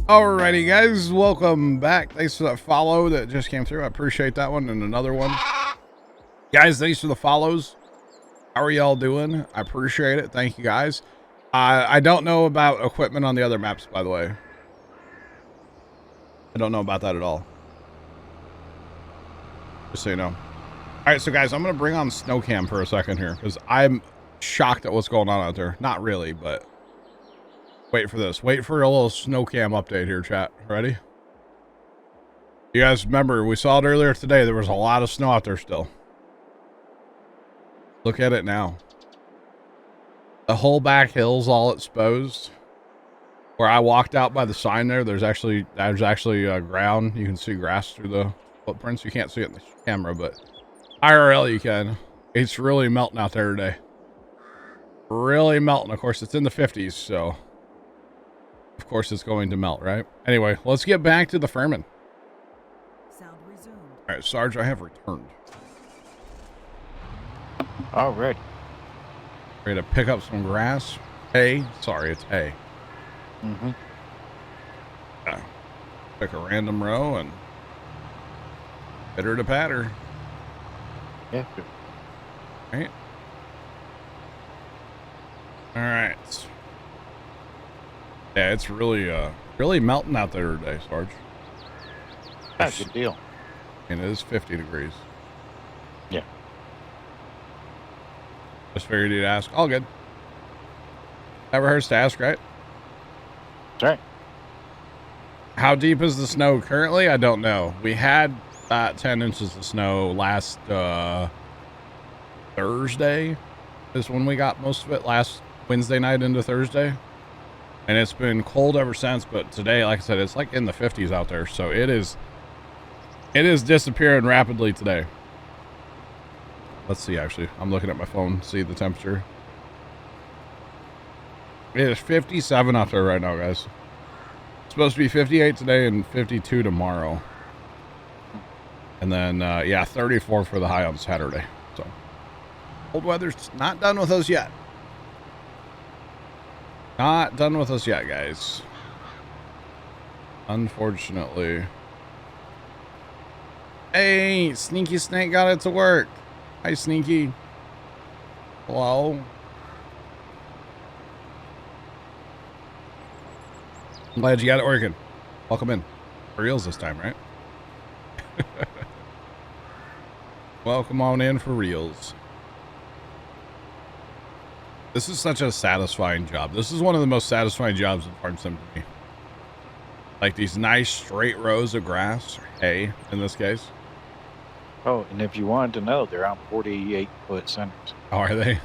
Alrighty, guys, welcome back. Thanks for that follow that just came through. I appreciate that one. And another one. Guys, thanks for the follows. How are y'all doing? I appreciate it. Thank you, guys. I don't know about equipment on the other maps, by the way. I don't know about that at all. Just so you know. All right, so guys, I'm going to bring on Snowcam for a second here because I'm shocked at what's going on out there. Not really, but wait for this. Wait for a little Snowcam update here, chat. Ready? You guys remember, we saw it earlier today. There was a lot of snow out there still. Look at it now. The whole back hill's all exposed. Where I walked out by the sign there, there's actually ground. You can see grass through the footprints. You can't see it in the camera, but IRL you can. It's really melting out there today. Really melting. Of course, it's in the 50s, so of course it's going to melt, right? Anyway, let's get back to the Furman. Sound resumed. All right, Sarge, I have returned. All right. Ready to pick up some grass. Hay. Sorry, it's hay. Mm-hmm. Pick a random row and pitter to patter. Yeah. Right. All right. Yeah, it's really melting out there today, Sarge. That's a good deal. And it is 50 degrees. Yeah. Just figured you'd ask. All good. Never hurts to ask, right? That's right. How deep is the snow currently? I don't know. We had 10 inches of snow last Thursday is when we got most of it, last Wednesday night into Thursday. And it's been cold ever since, but today, like I said, it's like in the 50s out there. So it is disappearing rapidly today. Let's see, actually. I'm looking at my phone, see the temperature. It is 57 out there right now, guys. It's supposed to be 58 today and 52 tomorrow. And then, yeah, 34 for the high on Saturday. So, cold weather's not done with us yet. Not done with us yet, guys. Unfortunately. Hey, Sneaky Snake got it to work. Hi, Sneaky. Hello. I'm glad you got it working. Welcome in. For reals this time, right? Welcome on in for reals. This is such a satisfying job. This is one of the most satisfying jobs in Farm Sim to me. Like these nice straight rows of grass, or hay in this case. Oh, and if you wanted to know, they're on 48-foot centers. Oh, are they?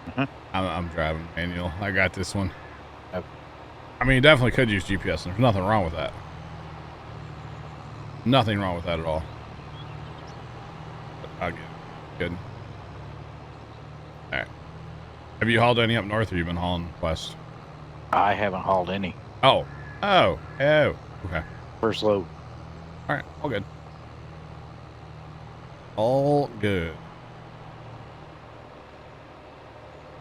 Mm-hmm. I'm driving manual. I got this one. Okay. I mean, you definitely could use GPS, and there's nothing wrong with that. Nothing wrong with that at all. But I'll get it. Good. All right. Have you hauled any up north, or have you been hauling west? I haven't hauled any. Oh. Okay. First load. All right. All good. All good.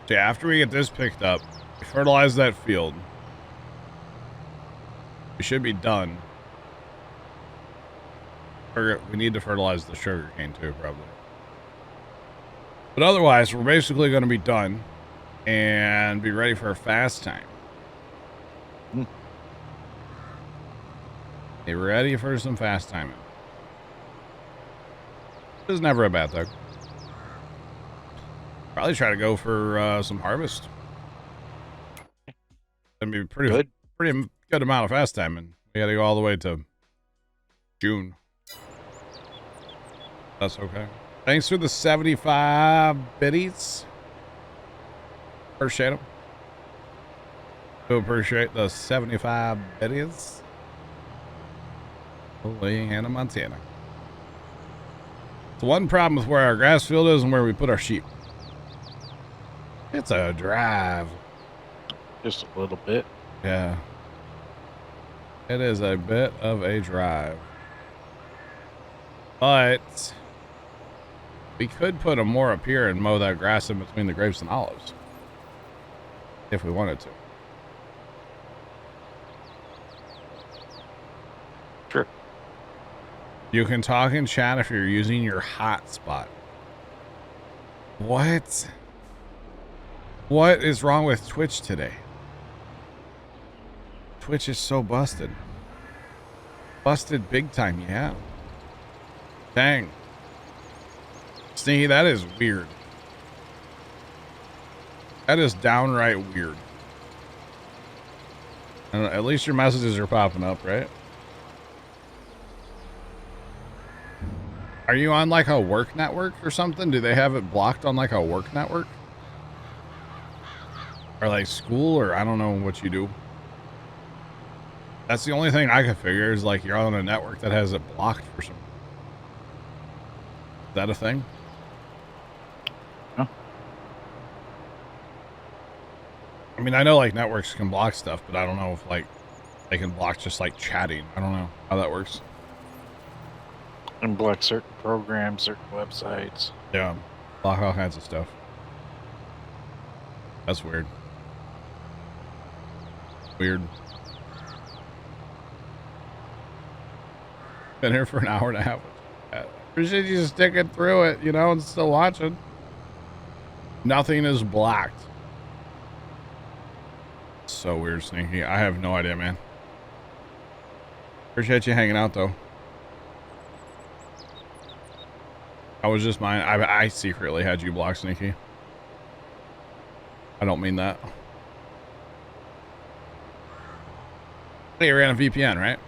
So yeah, after we get this picked up, we fertilize that field. We should be done. We need to fertilize the sugar cane too, probably. But otherwise, we're basically going to be done and be ready for a fast time. Get ready for some fast timing. This is never a bad thing. Probably try to go for some harvest. That'd be pretty good amount of fast timing. We got to go all the way to June. That's okay. Thanks for the 75 biddies. Appreciate them. Do appreciate the 75 biddies. Holy Hannah, Montana. The one problem with where our grass field is and where we put our sheep. It's a drive. Just a little bit. Yeah. It is a bit of a drive. But we could put a more up here and mow that grass in between the grapes and olives. If we wanted to. Sure. You can talk in chat if you're using your hotspot. What? What is wrong with Twitch today? Twitch is so busted. Busted big time, yeah. Dang. Sneaky, that is weird. That is downright weird. I don't know, at least your messages are popping up, right? Are you on like a work network or something? Do they have it blocked on like a work network? Or like school, or I don't know what you do. That's the only thing I can figure is like you're on a network that has it blocked for some. Is that a thing? Huh? I mean, I know like networks can block stuff, but I don't know if like they can block just like chatting. I don't know how that works. And block certain programs, certain websites. Yeah, block all kinds of stuff. That's weird. Weird. Been here for an hour and a half. Appreciate you sticking through it, you know, and still watching. Nothing is blocked. So weird, Sneaky. I have no idea, man. Appreciate you hanging out, though. I was just mine. I secretly had you blocked, Sneaky. I don't mean that. He ran a VPN, right?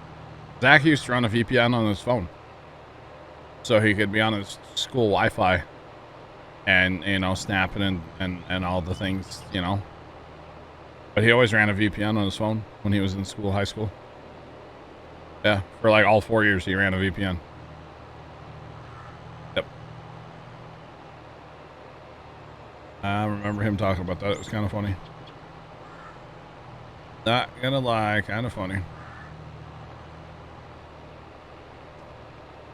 Zach used to run a VPN on his phone. So he could be on his school Wi-Fi and, you know, snapping and all the things, you know. But he always ran a VPN on his phone when he was in school, high school. Yeah, for like all 4 years he ran a VPN. Yep. I remember him talking about that. It was kind of funny. Not gonna lie, kind of funny.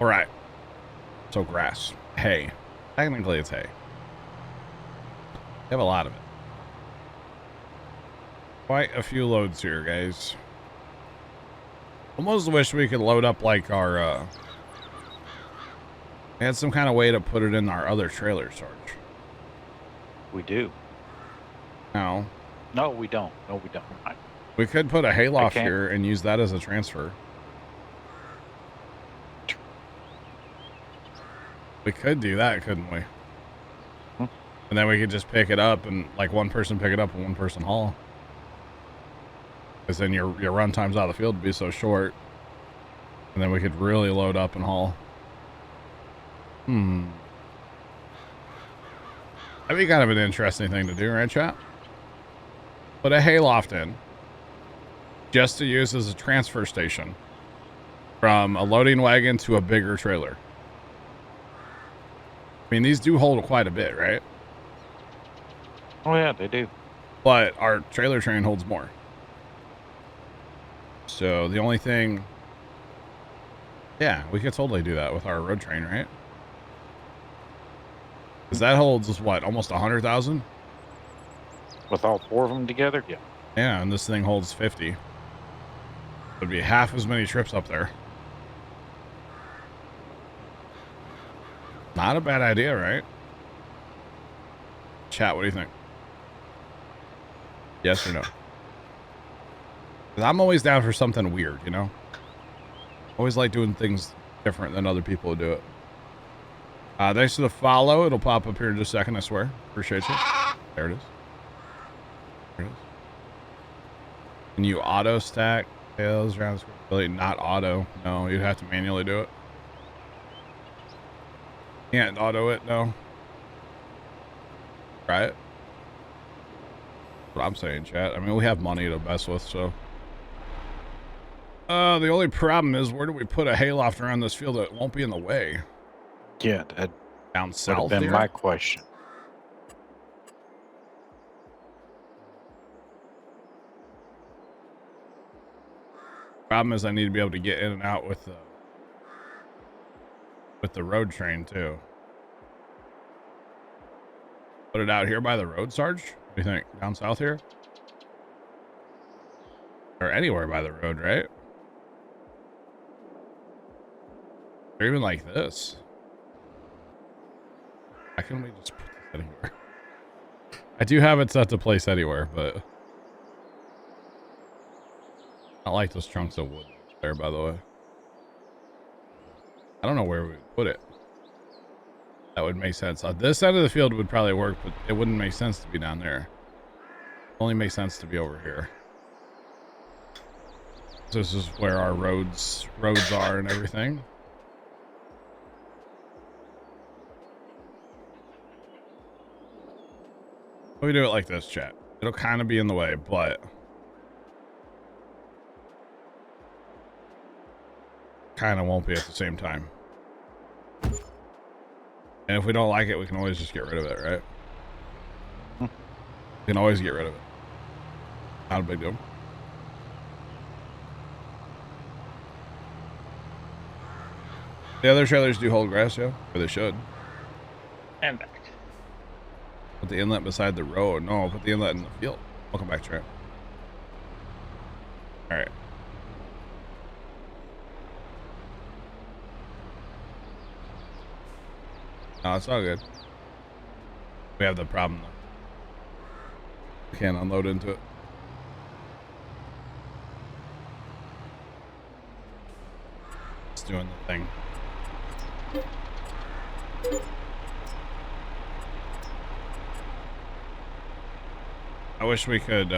All right. So grass, hay. Technically it's hay. You have a lot of it. Quite a few loads here, guys. Almost wish we could load up like our, we had some kind of way to put it in our other trailer, Sarge. We do. No. No, we don't. No, we don't. We could put a hayloft here and use that as a transfer. We could do that, couldn't we? Hmm. And then we could just pick it up and like one person pick it up and one person haul. Because then your run times out of the field would be so short. And then we could really load up and haul. That'd be kind of an interesting thing to do, right, chat? Put a hayloft in. Just to use as a transfer station. From a loading wagon to a bigger trailer. I mean, these do hold quite a bit, right? Oh, yeah, they do. But our trailer train holds more. So the only thing... Yeah, we could totally do that with our road train, right? Because that holds, what, almost 100,000? With all four of them together? Yeah. Yeah, and this thing holds 50. It'd be half as many trips up there. Not a bad idea, right? Chat, what do you think? Yes or no? 'Cause I'm always down for something weird, you know? Always like doing things different than other people who do it. Thanks for the follow. It'll pop up here in just a second, I swear. Appreciate you. There it is. There it is. Can you auto stack tails around the square? Not auto. No, you'd have to manually do it. Can't auto it, no. Try it. That's what I'm saying, chat. I mean, we have money to mess with, so. The only problem is, where do we put a hayloft around this field that won't be in the way? Yeah, that Down would have south been here? my question. Problem is, I need to be able to get in and out with the road train too. Put it out here by the road, Sarge? What do you think? Down south here? Or anywhere by the road, right? Or even like this. Why can't we just put this anywhere? I do have it set to place anywhere, but I like those chunks of wood there, by the way. I don't know where we would put it. That would make sense. This side of the field would probably work, but it wouldn't make sense to be down there. It only makes sense to be over here. So this is where our roads are and everything. We do it like this, chat. It'll kind of be in the way, but kind of won't be at the same time. And if we don't like it, we can always just get rid of it, right? We can always get rid of it. Not a big deal. The other trailers do hold grass, yeah? Or they should. And back. Put the inlet beside the road. No, put the inlet in the field. Welcome back, Trent. Alright. No, it's all good. We have the problem, though. We can't unload into it. It's doing the thing. I wish we could,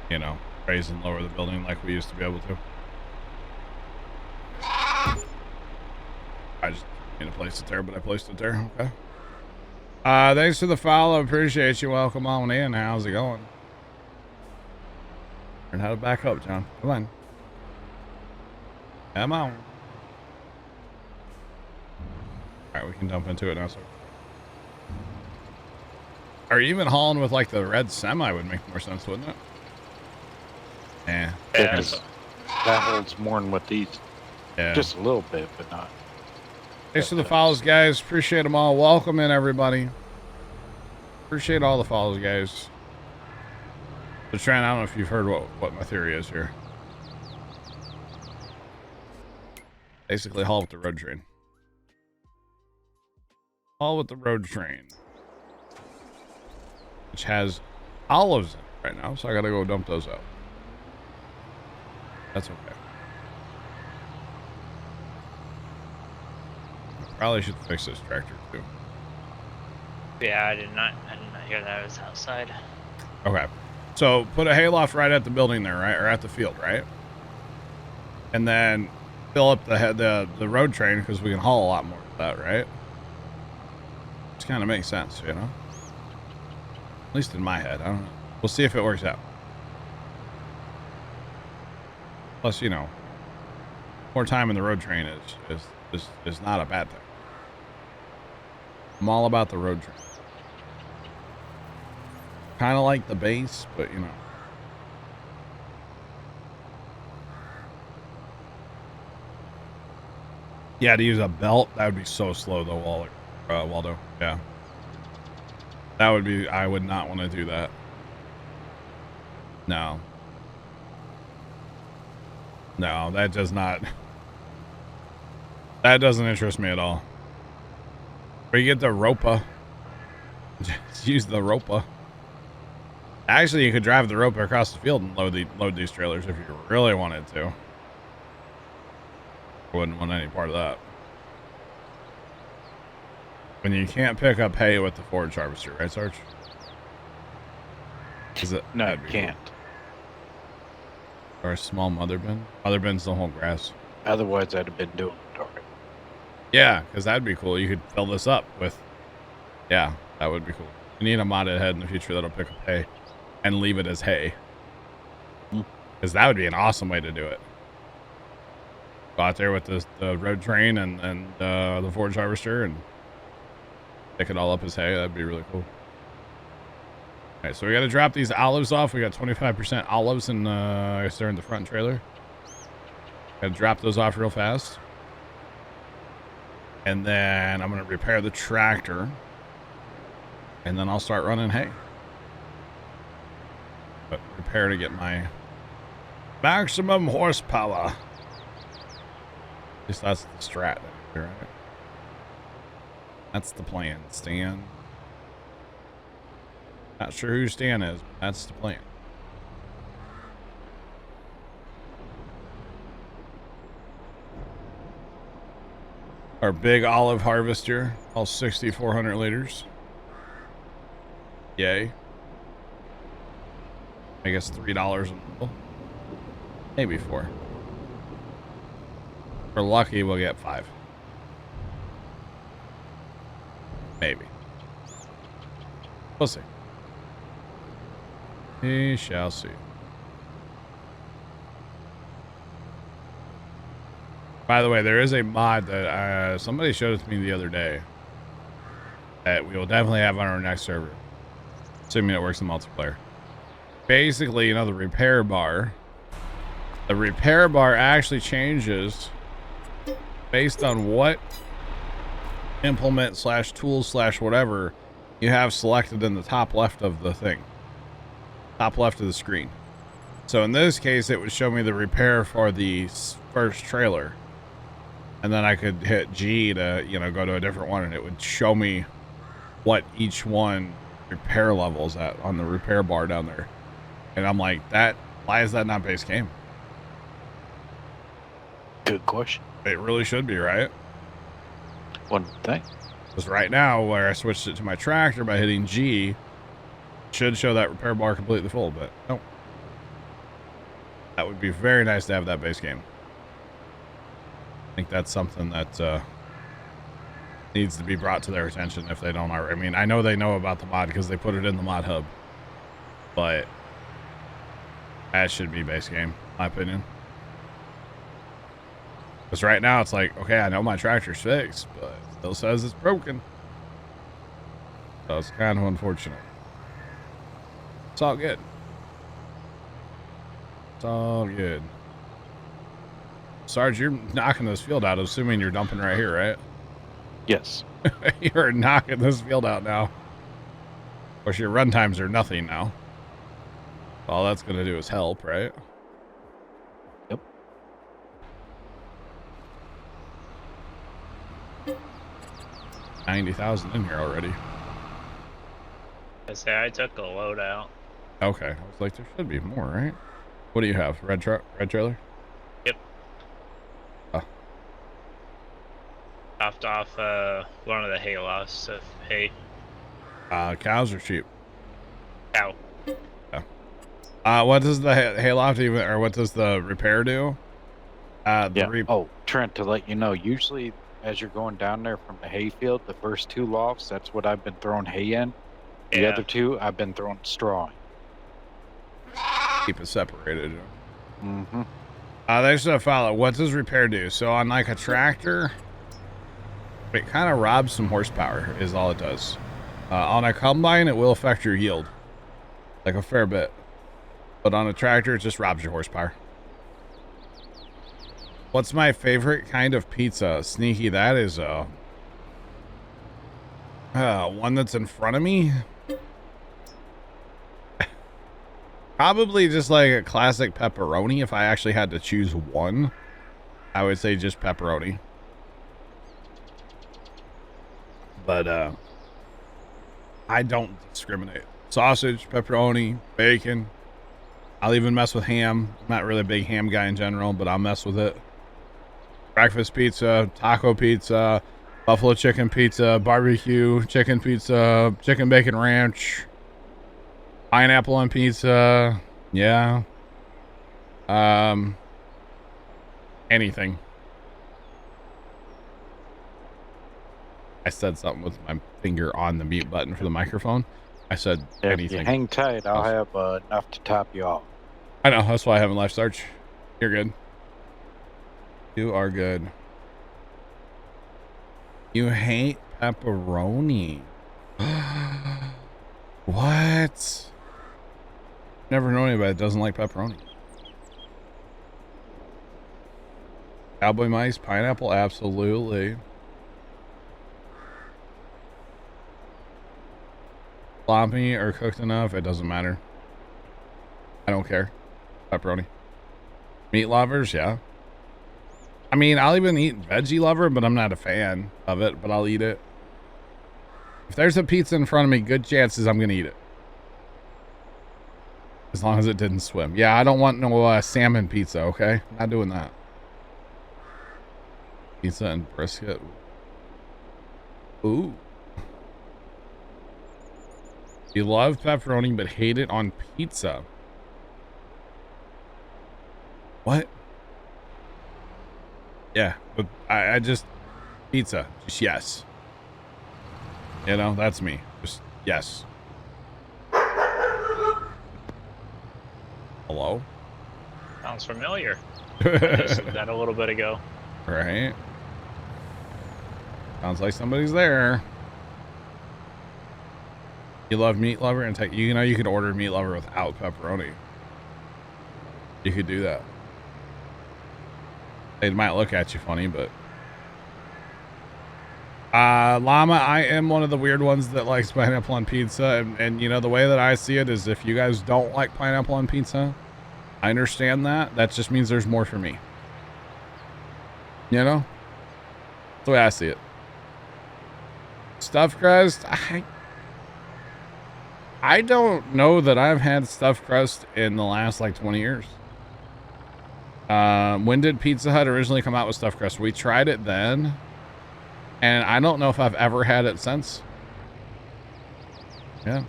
you know, raise and lower the building like we used to be able to. I just need to place it there, but I placed it there. Okay. Thanks for the follow. Appreciate you. Welcome on in. How's it going? Learn how to back up, John. Come on. Come on. All right, we can dump into it now, sir. Or even hauling with like the red semi would make more sense, wouldn't it? Yeah. Because that holds more than what these. Yeah. Just a little bit, but not. Thanks for the follows, guys. Appreciate them all. Welcome in, everybody. Appreciate all the follows, guys. So, Trent, I don't know if you've heard what my theory is here. Basically, haul with the road train. Haul with the road train. Which has olives in it right now, so I gotta go dump those out. That's okay. I probably should fix this tractor too. Yeah, I did not hear that. I was outside. Okay. So put a hayloft right at the building there, right? Or at the field, right? And then fill up the road train because we can haul a lot more of that, right? Which kind of makes sense, you know? At least in my head. I don't know. We'll see if it works out. Plus, you know, more time in the road train is not a bad thing. I'm all about the road train. Kind of like the base, but you know. Yeah, to use a belt, that would be so slow though, Waldo. Yeah. That would be, I would not want to do that. No. No, that does not. That doesn't interest me at all. Or you get the ropa. Just use the ropa. Actually, you could drive the ropa across the field and load these trailers if you really wanted to. Wouldn't want any part of that. When you can't pick up hay with the forage harvester, right, Sarge? Is it? No, you can't. Or a small mother bin? Mother bin's the whole grass. Otherwise, I'd have been doing it already. Yeah, because that'd be cool. You could fill this up with... Yeah, that would be cool. You need a modded head in the future that'll pick up hay and leave it as hay. Because that would be an awesome way to do it. Go out there with the road train and the forage harvester and pick it all up as hay. That'd be really cool. All right, so we got to drop these olives off. We got 25% olives in, I guess they're in the front trailer. Got to drop those off real fast. And then I'm going to repair the tractor. And then I'll start running hay. But repair to get my maximum horsepower. At least that's the strat, right? That's the plan, Stan. Not sure who Stan is, but that's the plan. Our big olive harvester, all 6,400 liters. Yay. I guess $3 a little. Maybe 4. If we're lucky, we'll get 5. Maybe. We'll see. We shall see. By the way, there is a mod that somebody showed it to me the other day that we will definitely have on our next server, assuming it works in multiplayer. Basically, the repair bar. The repair bar actually changes based on what implement / tool / whatever you have selected in the top left of the thing. Top left of the screen. So in this case, it would show me the repair for the first trailer. And then I could hit G to, go to a different one, and it would show me what each one repair levels at on the repair bar down there. And I'm like, why is that not base game? Good question. It really should be, right? One thing. Because right now, where I switched it to my tractor by hitting G, it should show that repair bar completely full, but nope. That would be very nice to have that base game. I think that's something that needs to be brought to their attention if they don't already. I mean, I know they know about the mod because they put it in the mod hub, but that should be base game, in my opinion. Because right now it's like, okay, I know my tractor's fixed, but it still says it's broken. So it's kind of unfortunate. It's all good. It's all good. Sarge, you're knocking this field out, assuming you're dumping right here, right? Yes. You're knocking this field out now. Of course, your run times are nothing now. All that's going to do is help, right? Yep. $90,000 in here already. I say I took a load out. Okay, I was like, there should be more, right? What do you have? Red truck, red trailer? Yep. Chopped off one of the hay lots of hay. Cows or sheep? Cow. What does the hayloft even, or what does the repair do? Oh, Trent, to let you know, usually as you're going down there from the hay field, the first 2 lofts, that's what I've been throwing hay in. The other 2, I've been throwing straw in. Keep it separated. Mm-hmm. There's a follow. What does repair do? So on like a tractor, it kind of robs some horsepower is all it does. On a combine, it will affect your yield. Like a fair bit. But on a tractor, it just robs your horsepower. What's my favorite kind of pizza? Sneaky, that is one that's in front of me. Probably just like a classic pepperoni. If I actually had to choose one, I would say just pepperoni. But I don't discriminate. Sausage, pepperoni, bacon. I'll even mess with ham. I'm not really a big ham guy in general, but I'll mess with it. Breakfast pizza, taco pizza, buffalo chicken pizza, barbecue chicken pizza, chicken bacon ranch, pineapple on pizza. Yeah. Anything. I said something with my finger on the mute button for the microphone. I said anything. If you hang tight, I'll have enough to top you off. I know. That's why I haven't live search. You're good. You are good. You hate pepperoni. What? Never known anybody that doesn't like pepperoni. Cowboy mice, pineapple, absolutely. Sloppy or cooked enough, it doesn't matter. I don't care. Pepperoni. Meat lovers, yeah. I mean, I'll even eat veggie lover, but I'm not a fan of it, but I'll eat it. If there's a pizza in front of me, good chances I'm going to eat it. As long as it didn't swim. Yeah, I don't want no salmon pizza, okay? Not doing that. Pizza and brisket. Ooh. You love pepperoni, but hate it on pizza. What? Yeah, but I just... Pizza. Just yes. You know, that's me. Just yes. Hello? Sounds familiar. I just said that a little bit ago. Right. Sounds like somebody's there. You love meat lover and you know you could order meat lover without pepperoni. You could do that. They might look at you funny, but Llama, I am one of the weird ones that likes pineapple on pizza, and you know the way that I see it is if you guys don't like pineapple on pizza, I understand that. That just means there's more for me. You know? That's the way I see it. Stuffed crust, I don't know that I've had stuffed crust in the last like 20 years. When did Pizza Hut originally come out with stuffed crust? We tried it then, and I don't know if I've ever had it since. Yeah.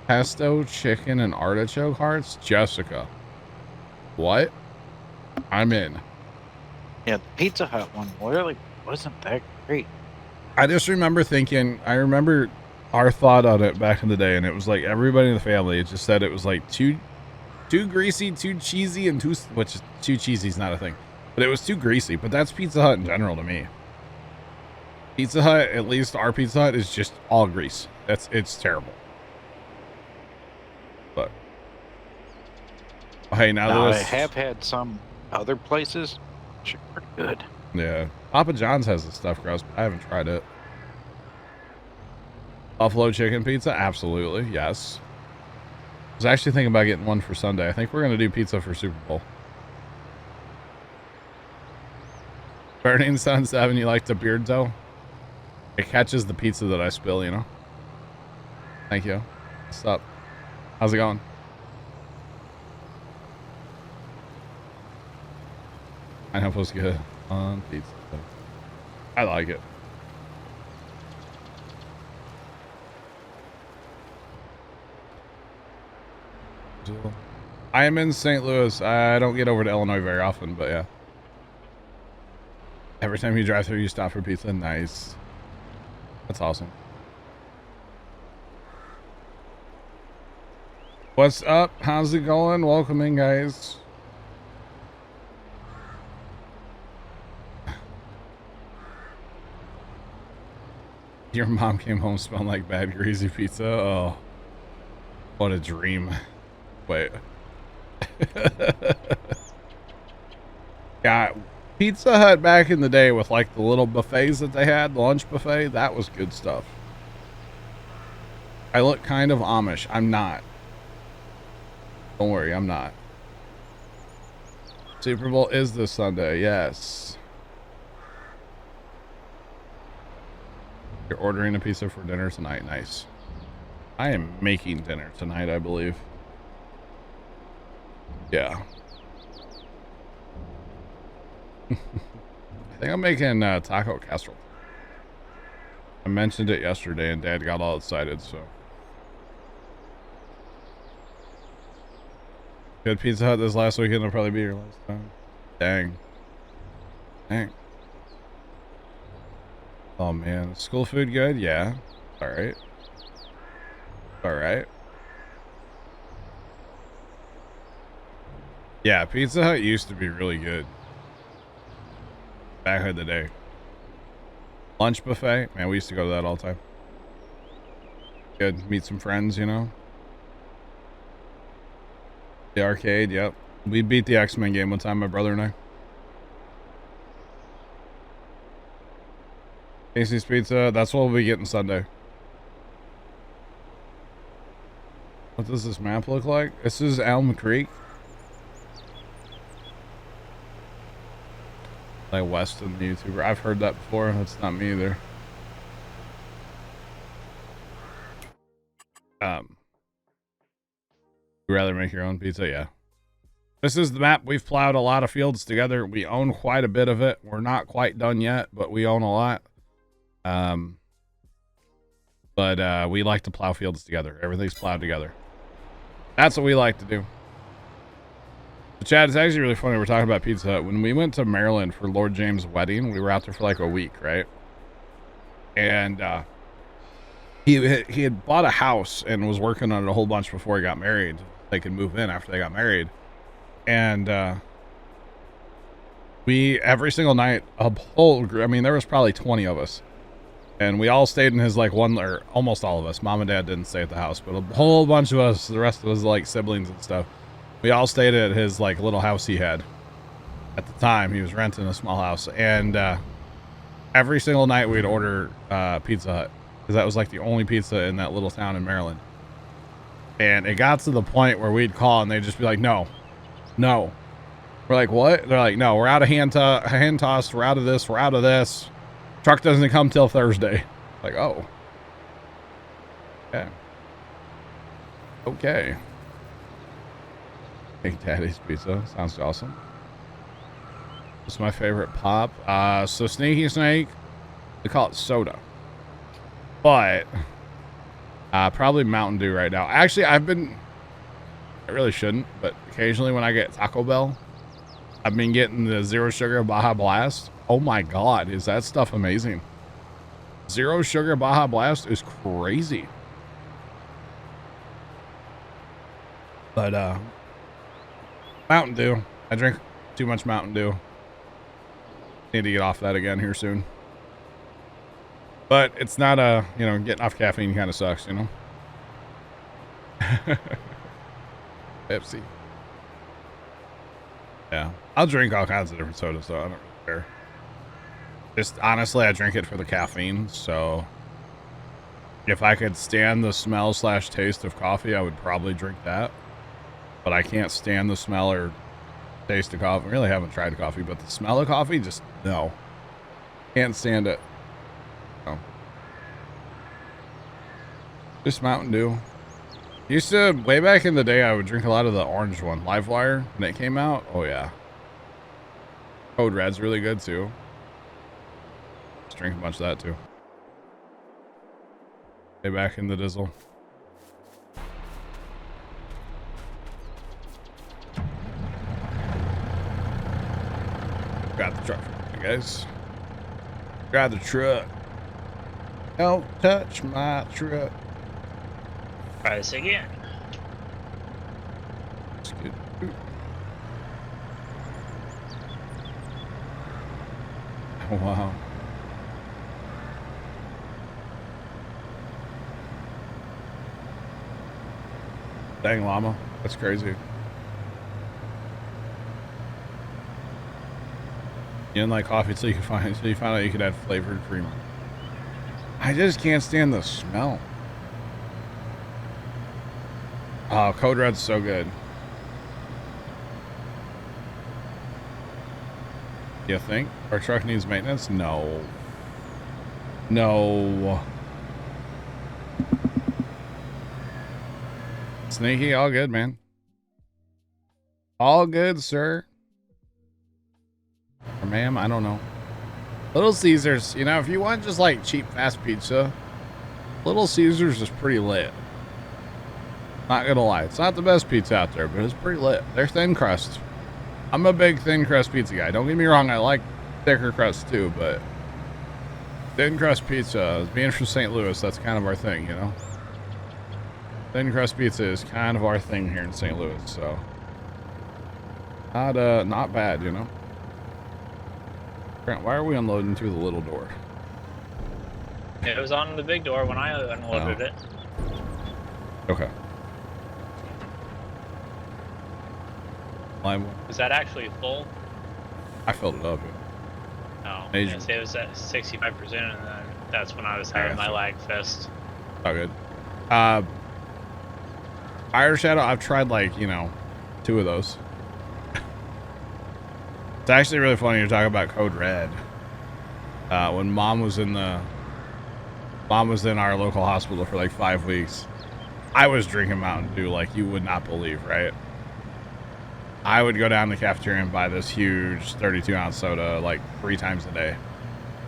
Pesto, chicken, and artichoke hearts? Jessica. What? I'm in. Yeah, the Pizza Hut one really wasn't that great. I just remember thinking, I remember our thought on it back in the day, and it was like everybody in the family just said it was like too greasy, too cheesy, and which too cheesy is not a thing, but it was too greasy. But that's Pizza Hut in general to me. Pizza Hut, at least our Pizza Hut, is just all grease. It's terrible. But hey, now I have had some other places which are pretty good. Yeah, Papa John's has the stuffed crust, but I haven't tried it. Buffalo chicken pizza, absolutely, yes. I was actually thinking about getting one for Sunday. I think we're gonna do pizza for Super Bowl. Burning Sun 7, you like the beard dough? It catches the pizza that I spill, you know? Thank you. What's up? How's it going? Pineapple's good on pizza. I like it. I am in St. Louis. I don't get over to Illinois very often, but yeah. Every time you drive through, you stop for pizza. Nice. That's awesome. What's up? How's it going? Welcome in, guys. Your mom came home smelling like bad greasy pizza. Oh, what a dream. Wait. Yeah, Pizza Hut back in the day with like the little buffets that they had, the lunch buffet, that was good stuff. I look kind of Amish. I'm not. Don't worry, I'm not. Super Bowl is this Sunday, yes. You're ordering a pizza for dinner tonight. Nice. I am making dinner tonight, I believe. Yeah. I think I'm making taco casserole. I mentioned it yesterday and Dad got all excited, so. Good Pizza Hut this last weekend will probably be your last time. Dang. Dang. Oh man, school food good? Yeah. All right. All right. Yeah, Pizza Hut used to be really good. Back in the day. Lunch buffet, man, we used to go to that all the time. Good, meet some friends, you know. The arcade, yep. We beat the X-Men game one time, my brother and I. Casey's Pizza, that's what we'll be getting Sunday. What does this map look like? This is Elm Creek. Like Weston, the YouTuber. I've heard that before. That's not me either. You rather make your own pizza? Yeah. This is the map. We've plowed a lot of fields together. We own quite a bit of it. We're not quite done yet, but we own a lot. But we like to plow fields together. Everything's plowed together. That's what we like to do. But Chad, it's actually really funny. We're talking about Pizza Hut. When we went to Maryland for Lord James' wedding, we were out there for like a week, right? And he had bought a house and was working on it a whole bunch before he got married. They could move in after they got married. And we, every single night, a whole group, I mean, there was probably 20 of us. And we all stayed in his, like, or almost all of us. Mom and Dad didn't stay at the house, but a whole bunch of us, the rest of us, like, siblings and stuff, we all stayed at his, like, little house he had. At the time, he was renting a small house. And every single night we'd order Pizza Hut. Because that was, like, the only pizza in that little town in Maryland. And it got to the point where we'd call and they'd just be like, no. We're like, what? They're like, no, we're out of hand tossed. We're out of this. We're out of this. Truck doesn't come till Thursday. Like, oh. Okay. Big Daddy's Pizza. Sounds awesome. It's my favorite pop. So Sneaky Snake, we call it soda. But probably Mountain Dew right now. Actually, I really shouldn't, but occasionally when I get Taco Bell, I've been getting the Zero Sugar Baja Blast. Oh my God, is that stuff amazing? Zero Sugar Baja Blast is crazy. But Mountain Dew. I drink too much Mountain Dew. Need to get off that again here soon. But it's not getting off caffeine kind of sucks, you know? Pepsi. Yeah. I'll drink all kinds of different sodas, so I don't really care. Just honestly, I drink it for the caffeine, so if I could stand the smell/taste of coffee, I would probably drink that. But I can't stand the smell or taste of coffee. I really haven't tried coffee, but the smell of coffee, just no. Can't stand it. No. Just Mountain Dew. Used to, way back in the day, I would drink a lot of the orange one, Livewire, when it came out. Oh yeah. Code Red's really good too. Just drink a bunch of that too. Way back in the Dizzle. Got the truck, guys. Got the truck. Don't touch my truck. Try this again. That's good. Oh, wow. Dang llama. That's crazy. You didn't like coffee until you found out you could add flavored creamer. I just can't stand the smell. Oh, Code Red's so good. You think our truck needs maintenance? No. No. Sneaky, all good, man. All good, sir. Or ma'am, I don't know. Little Caesars, you know, if you want just like cheap fast pizza, Little Caesars is pretty lit. Not gonna lie, it's not the best pizza out there, but it's pretty lit. They're thin crust. I'm a big thin crust pizza guy. Don't get me wrong, I like thicker crust too, but thin crust pizza, being from St. Louis, that's kind of our thing, you know? Thin crust pizza is kind of our thing here in St. Louis, so not bad, you know? Grant, why are we unloading through the little door? It was on the big door when I unloaded it. Okay. Was that actually full? I filled it up. No. Major. Yes, it was at 65%, and then that's when I was having my lag fest. Oh, good. Fire Shadow, I've tried like, 2 of those. It's actually really funny you're talking about Code Red. When mom was in our local hospital for like 5 weeks, I was drinking Mountain Dew like you would not believe, right? I would go down to the cafeteria and buy this huge 32-ounce soda like 3 times a day.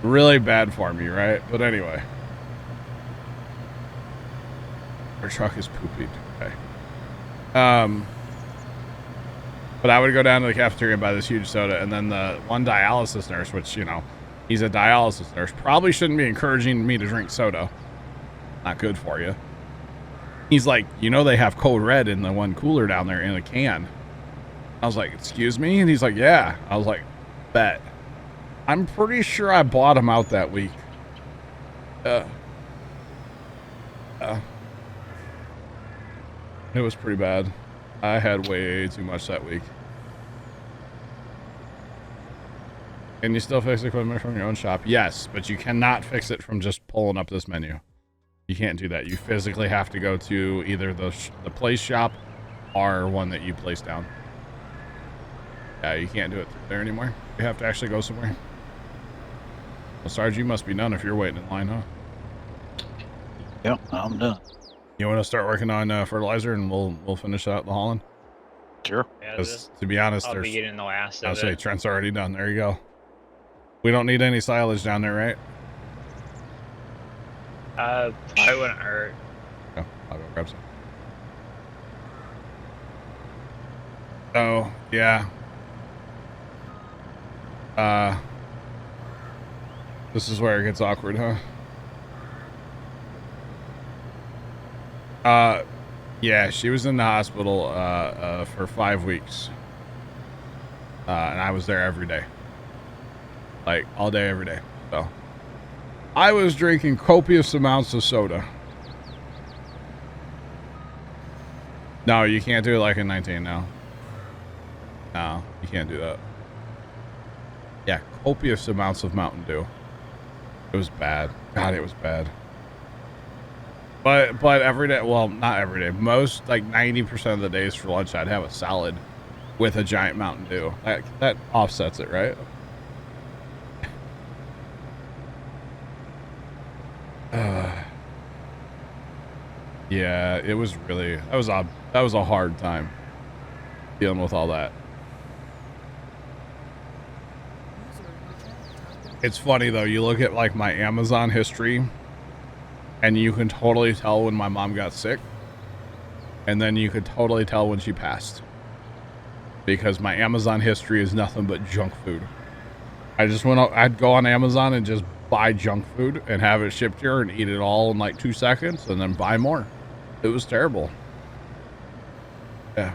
Really bad for me, right? But anyway. Our truck is poopy. Okay. But I would go down to the cafeteria and buy this huge soda, and then the one dialysis nurse, which, you know, he's a dialysis nurse, probably shouldn't be encouraging me to drink soda. Not good for you. He's like, you know, they have Code Red in the one cooler down there in a can. I was like, excuse me? And he's like, yeah. I was like, bet. I'm pretty sure I bought him out that week. It was pretty bad. I had way too much that week. Can you still fix equipment from your own shop? Yes, but you cannot fix it from just pulling up this menu. You can't do that. You physically have to go to either the place shop or one that you place down. Yeah, you can't do it there anymore. You have to actually go somewhere. Well, Sarge, you must be done if you're waiting in line, huh? Yep, I'm done. You want to start working on fertilizer, and we'll finish out the hauling? Sure. Yeah, Because to be honest, I'll be getting the last I'll of say it. Trent's already done. There you go. We don't need any silage down there, right? Probably wouldn't hurt. Oh, I'll go grab some. Oh, yeah. This is where it gets awkward, huh? Yeah, she was in the hospital, for 5 weeks. And I was there every day. Like, all day, every day. So, I was drinking copious amounts of soda. No, you can't do it like in 19 now. No, you can't do that. Yeah, copious amounts of Mountain Dew. It was bad. God, it was bad. But every day, well, not every day. Most, like 90% of the days for lunch, I'd have a salad with a giant Mountain Dew. That offsets it, right? Yeah, it was really, that was a hard time dealing with all that. It's funny though, you look at like my Amazon history and you can totally tell when my mom got sick, and then you could totally tell when she passed, because my Amazon history is nothing but junk food. I'd go on Amazon and just buy junk food and have it shipped here and eat it all in like 2 seconds and then buy more. It was terrible. Yeah.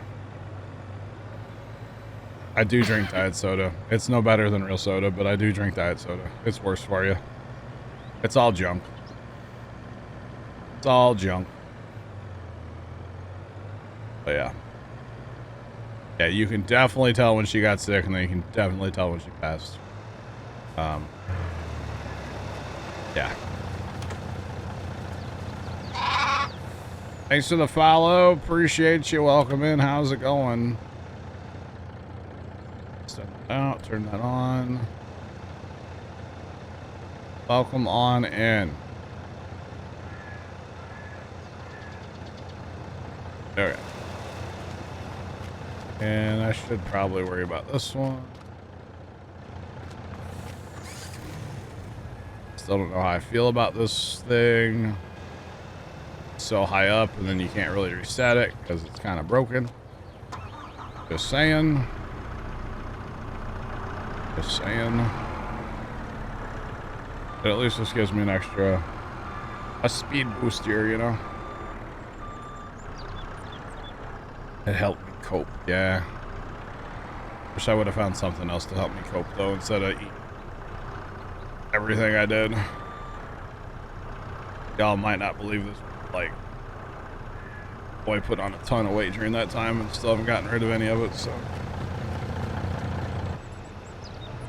I do drink diet soda. It's no better than real soda, but I do drink diet soda. It's worse for you. It's all junk. It's all junk. But yeah. Yeah, you can definitely tell when she got sick, and then you can definitely tell when she passed. Yeah. Thanks for the follow. Appreciate you. Welcome in. How's it going? Step out. Turn that on. Welcome on in. There we go. And I should probably worry about this one. Still don't know how I feel about this thing. It's so high up, and then you can't really reset it because it's kind of broken. Just saying. Just saying. But at least this gives me an extra, a speed boost here, you know. It helped me cope, yeah. Wish I would have found something else to help me cope though, instead of eat everything I did. Y'all might not believe this, like, boy put on a ton of weight during that time and still haven't gotten rid of any of it, so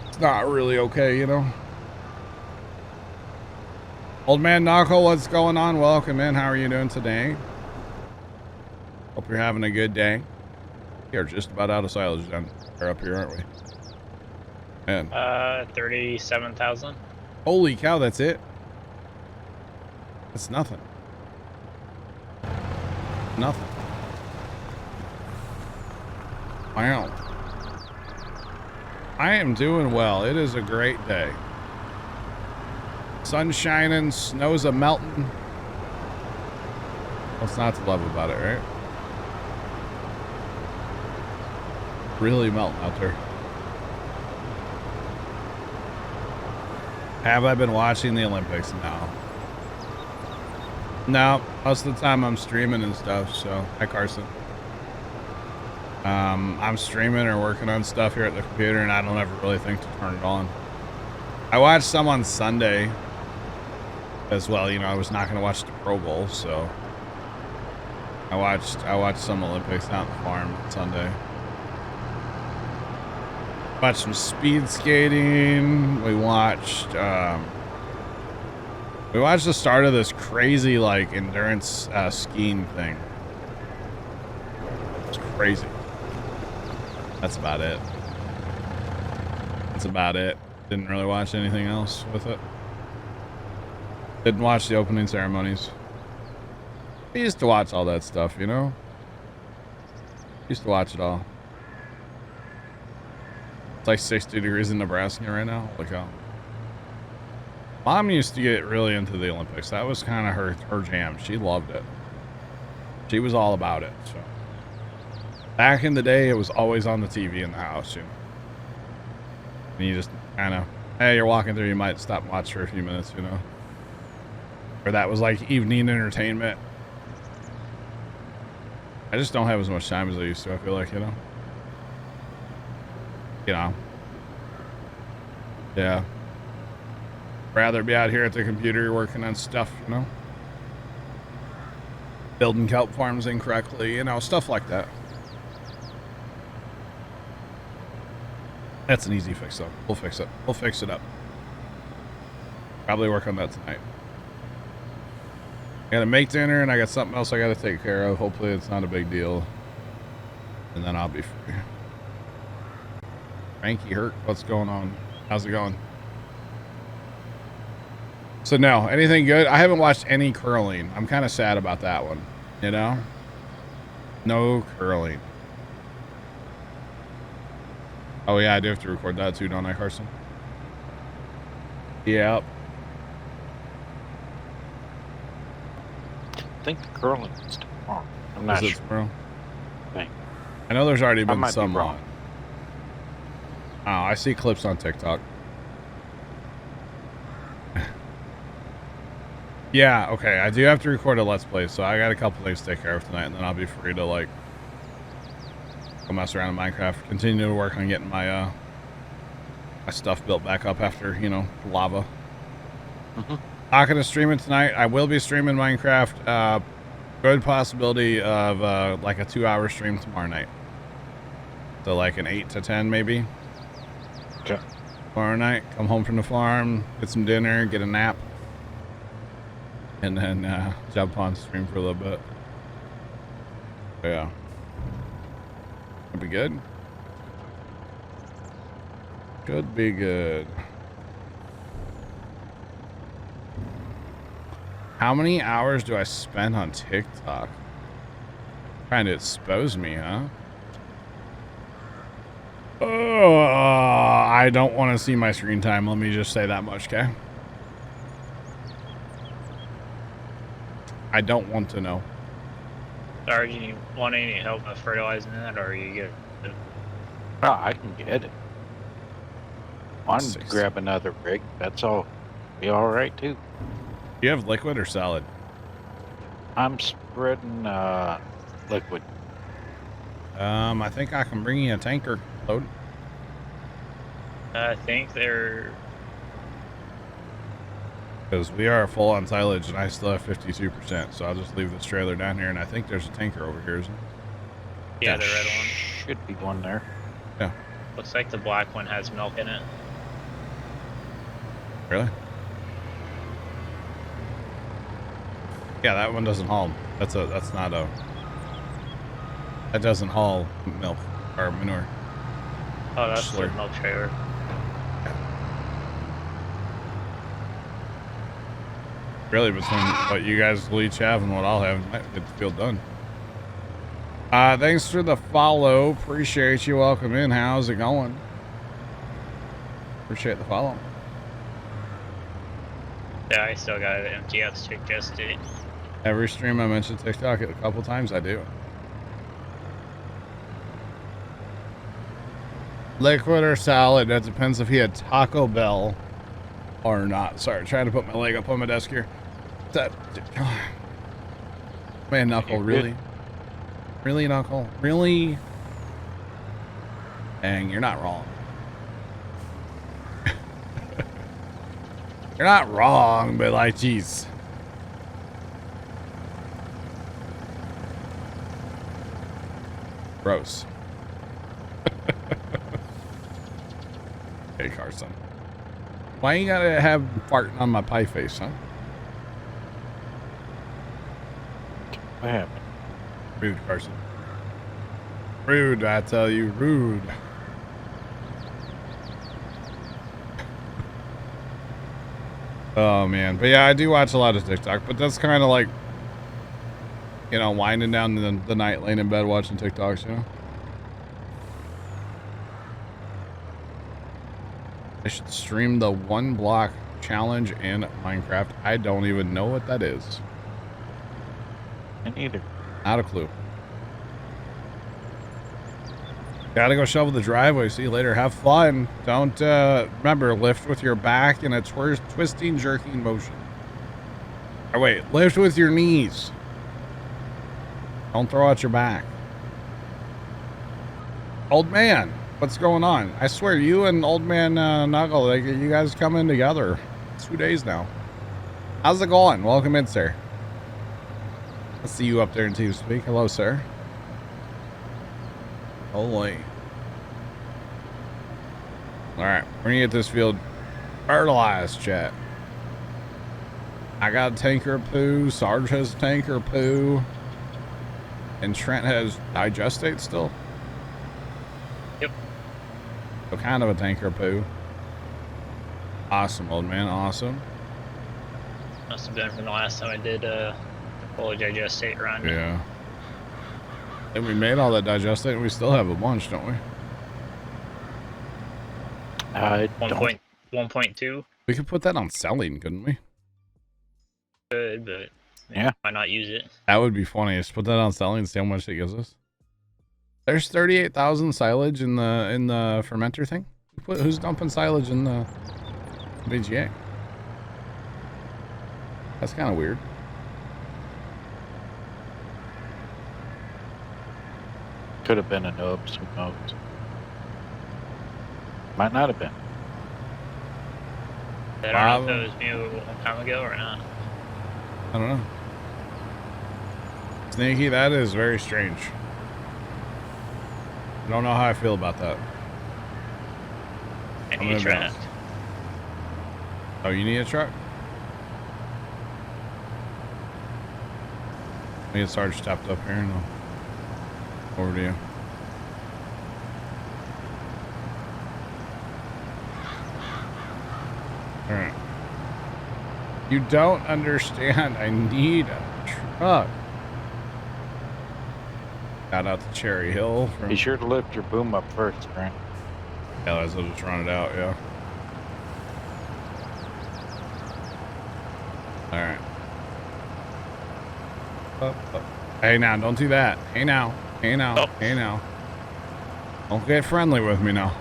it's not really okay, you know. Old man Knuckle, what's going on? Welcome in. How are you doing today? Hope you're having a good day. We're just about out of silage down there up here, aren't we? Man. 37,000. Holy cow, that's it? That's nothing. Nothing. Wow. I am doing well. It is a great day. Sun's shining, snow's a-melting. What's not to love about it, right? Really melting out there. Have I been watching the Olympics? No, most of the time I'm streaming and stuff, so hi Carson. I'm streaming or working on stuff here at the computer and I don't ever really think to turn it on. I watched some on Sunday as well, you know, I was not going to watch the Pro Bowl, so I watched some Olympics out on the farm on Sunday. Watched some speed skating. We watched the start of this crazy like endurance skiing thing. It's crazy. That's about it. Didn't really watch anything else with it. Didn't watch the opening ceremonies. I used to watch all that stuff, you know? Used to watch it all. It's like 60 degrees in Nebraska right now. Look out. Mom used to get really into the Olympics. That was kind of her jam. She loved it. She was all about it. So back in the day, it was always on the TV in the house, you know. And you just kind of, hey, you're walking through, you might stop and watch for a few minutes, you know. Or that was like evening entertainment. I just don't have as much time as I used to, I feel like, you know. Yeah. Rather be out here at the computer working on stuff, you know. Building kelp farms incorrectly, you know, stuff like that. That's an easy fix though. We'll fix it. We'll fix it up. Probably work on that tonight. I gotta make dinner and I got something else I gotta take care of. Hopefully it's not a big deal. And then I'll be free. Frankie Hurt, what's going on? How's it going? So no, anything good? I haven't watched any curling. I'm kind of sad about that one, you know? No curling. Oh yeah, I do have to record that too, don't I, Carson? Yep. I think the curling is tomorrow. I'm not sure. Tomorrow? I know there's already been some on. Oh, I see clips on TikTok. Yeah, okay. I do have to record a Let's Play, so I got a couple things to take care of tonight, and then I'll be free to, like, go mess around in Minecraft. Continue to work on getting my, my stuff built back up after, you know, lava. Not going to stream it tonight. I will be streaming Minecraft. Good possibility of, like, a 2-hour stream tomorrow night. So, like, an 8 to 10, maybe. Okay. Tomorrow night, come home from the farm, get some dinner, get a nap. And then jump on stream for a little bit. Yeah. Could be good. Could be good. How many hours do I spend on TikTok? Trying to expose me, huh? Oh, I don't want to see my screen time. Let me just say that much, okay? I don't want to know. Are you want any help with fertilizing that, or are you good? Oh, I can get it. I'm grab another rig. That's all. Be all right too. Do you have liquid or solid? I'm spreading liquid. I think I can bring you a tanker load. I think they're... Because we are full on silage and I still have 52%, so I'll just leave this trailer down here, and I think there's a tanker over here, isn't it? Yeah, the red one. Should be one there. Yeah. Looks like the black one has milk in it. Really? Yeah, that one doesn't haul. That doesn't haul milk or manure. Oh, that's the milk trailer. Really, between what you guys will each have and what I'll have, might get the field done. Thanks for the follow. Appreciate you. Welcome in. How's it going? Appreciate the follow. Yeah, I still got an MTX check just it. Every stream I mentioned TikTok a couple times, I do. Liquid or solid? That depends if he had Taco Bell or not. Sorry, trying to put my leg up on my desk here. That, man, Knuckle, really? Really, Knuckle? Really? Dang, you're not wrong. You're not wrong, but like, geez. Gross. Hey, Carson. Why you gotta have farting on my pie face, huh? What happened? Rude, Carson. Rude, I tell you, rude. Oh, man. But yeah, I do watch a lot of TikTok, but that's kind of like, you know, winding down the night, laying in bed watching TikToks, you know? I should stream the 1 block challenge in Minecraft. I don't even know what that is. Me neither. Not a clue. Gotta go shovel the driveway. See you later. Have fun. Don't, remember, lift with your back in a twisting, jerking motion. Or wait, lift with your knees. Don't throw out your back. Old man, what's going on? I swear, you and old man Knuckle, like, you guys come in together. 2 days now. How's it going? Welcome in, sir. Let's see you up there in TeamSpeak. Hello, sir. Holy. Alright, we're gonna get this field fertilized, chat. I got a tanker of poo, Sarge has a tanker of poo, and Trent has digestate still? Yep. So kind of a tanker of poo. Awesome, old man, awesome. Must have been from the last time I did fully digestate run. Yeah. And we made all that digestate and we still have a bunch, don't we? 1.2 We could put that on selling, couldn't we? good, but Yeah. why not use it? That would be funny. Just put that on selling and see how much it gives us. There's 38,000 silage in the fermenter thing. Who's dumping silage in the VGA? That's kind of weird. Could have been a noobs, who knows? Might not have been. I don't know if it was me a long time ago or not. I don't know. Sneaky, that is very strange. I don't know how I feel about that. I need a truck. Oh, you need a truck? I get Sarge stepped up here and I'll over to you. Alright. You don't understand. I need a truck. Shout out to Cherry Hill. Be sure to lift your boom up first, Grant. Yeah, I'll just run it out, yeah. Alright. Hey now, don't do that. Hey now. Hey now. Oh. Hey now. Don't get friendly with me now.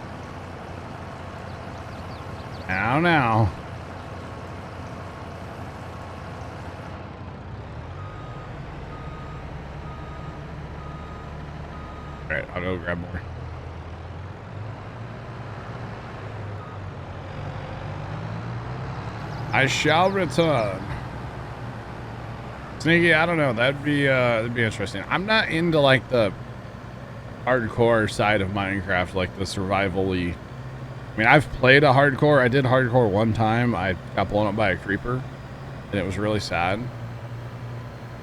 Now. Alright, I'll go grab more. I shall return. Sneaky, I don't know. That'd be interesting. I'm not into like the hardcore side of Minecraft, like the survival-y. I mean, I've played a hardcore. I did hardcore one time. I got blown up by a creeper, and it was really sad.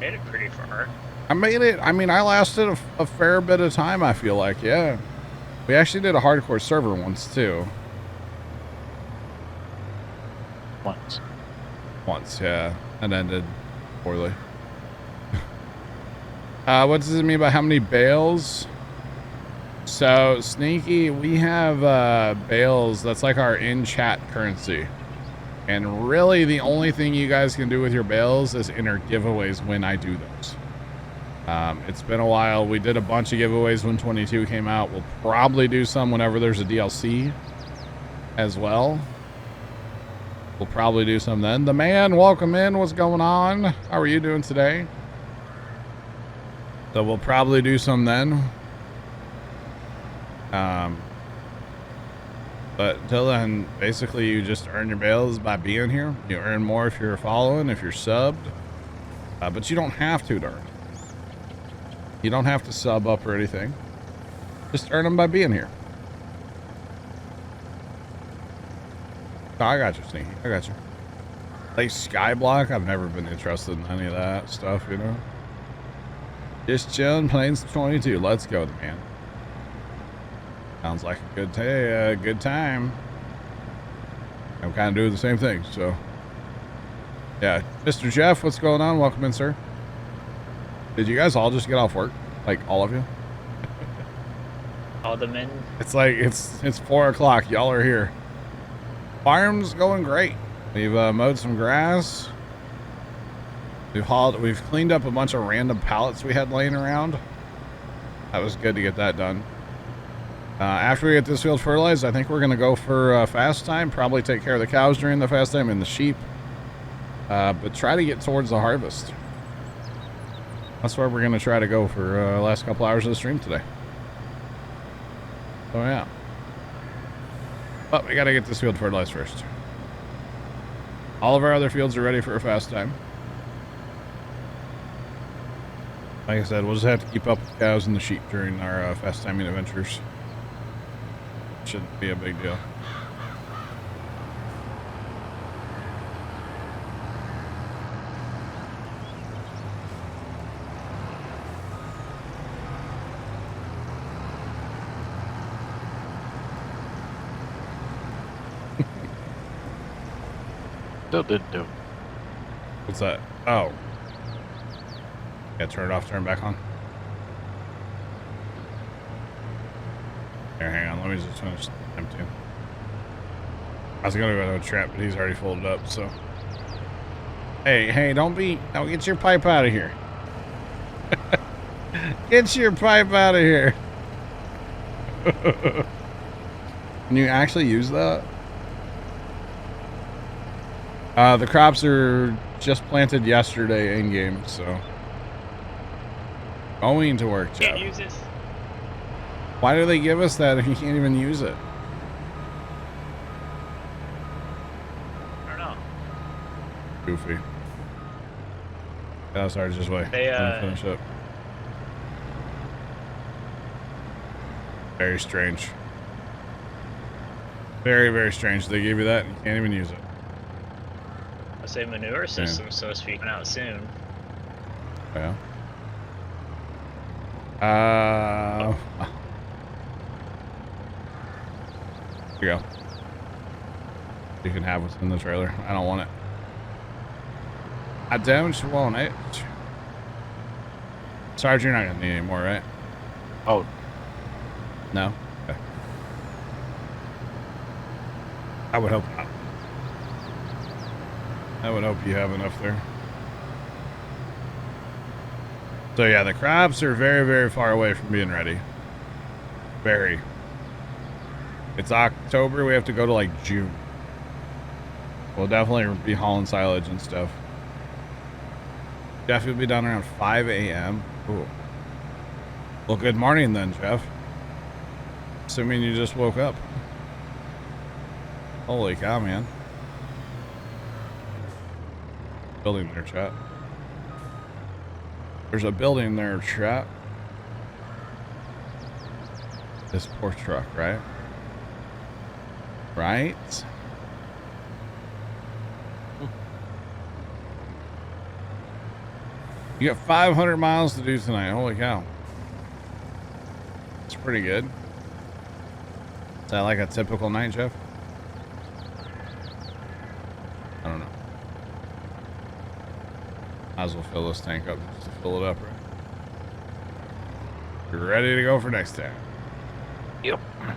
Made it pretty far. I made it. I mean, I lasted a fair bit of time, I feel like. Yeah. We actually did a hardcore server once, too. Once. Once, yeah. That ended poorly. What does it mean by how many bales? So, Sneaky, we have bales. That's like our in-chat currency. And really, the only thing you guys can do with your bales is enter giveaways when I do those. It's been a while. We did a bunch of giveaways when 22 came out. We'll probably do some whenever there's a DLC as well. We'll probably do some then. The man, welcome in. What's going on? How are you doing today? So we'll probably do some then. But until then, basically you just earn your bales by being here. You earn more if you're following, if you're subbed. But you don't have to earn. You don't have to sub up or anything. Just earn them by being here. Oh, I got you, Sneaky. I got you. Like Skyblock, I've never been interested in any of that stuff, you know. Just chilling, playing some 22. Let's go, man. Sounds like a good time. I'm kind of doing the same thing, so. Yeah, Mr. Jeff, what's going on? Welcome in, sir. Did you guys all just get off work? Like, all of you? All the men. It's like, it's 4 o'clock. Y'all are here. Farm's going great. We've mowed some grass. We've cleaned up a bunch of random pallets we had laying around. That was good to get that done. After we get this field fertilized, I think we're going to go for fast time. Probably take care of the cows during the fast time and the sheep. But try to get towards the harvest. That's where we're going to try to go for the last couple hours of the stream today. So yeah. But we got to get this field fertilized first. All of our other fields are ready for a fast time. Like I said, we'll just have to keep up with the cows and the sheep during our fast timing adventures. Shouldn't be a big deal. Still didn't do it. What's that? Oh. Yeah, turn it off, turn it back on. Here, hang on. Let me just finish emptying. I was gonna go to a trap, but he's already folded up, so. Hey, don't get your pipe out of here. Get your pipe out of here. Can you actually use that? The crops are just planted yesterday in game, so. Going to work, Jeff. Can't use it. Why do they give us that if you can't even use it? I don't know. Goofy. Oh, sorry, just wait. They, finish up. Very strange. Very, very strange. They give you that and you can't even use it. I say manure system's supposed to be coming out soon. Yeah. Here you go. You can have what's in the trailer. I don't want it. I don't want it. Sarge, you're not gonna need any more, right? Oh. No? Okay. I would hope not. I would hope you have enough there. So yeah, the crops are very, very far away from being ready. Very. It's October, we have to go to like June. We'll definitely be hauling silage and stuff. Jeff will be done around 5 a.m. Ooh. Well, good morning then, Jeff. Assuming you just woke up. Holy cow, man. Building there, chat. There's a building there, chat. This poor truck, right? Right? You got 500 miles to do tonight. Holy cow. It's pretty good. Is that like a typical night, Jeff? I don't know. Might as well fill this tank up just to fill it up, right? You're ready to go for next time. Yep. All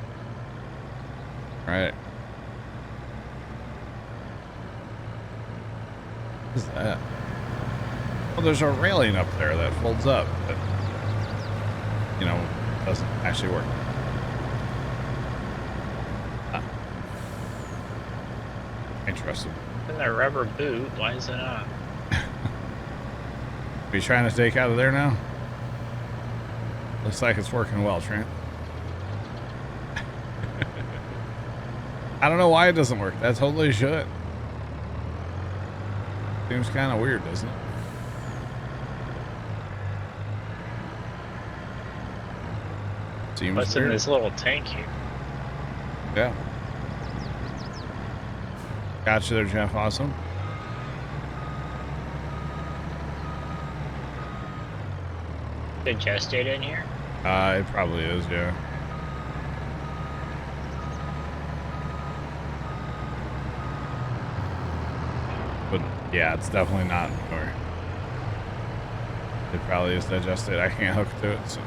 right. What is that? Well, there's a railing up there that folds up, but, you know, doesn't actually work. Interesting. In a rubber boot, why is it not? Are you trying to take out of there now? Looks like it's working well, Trent. I don't know why it doesn't work. That totally should. Seems kind of weird, doesn't it? Seems What's weird. in this little tank here? Yeah. Gotcha there, Jeff. Awesome. The gestate in here? It probably is, yeah. But yeah, it's definitely not newer. It probably is digested. I can't hook to it, so.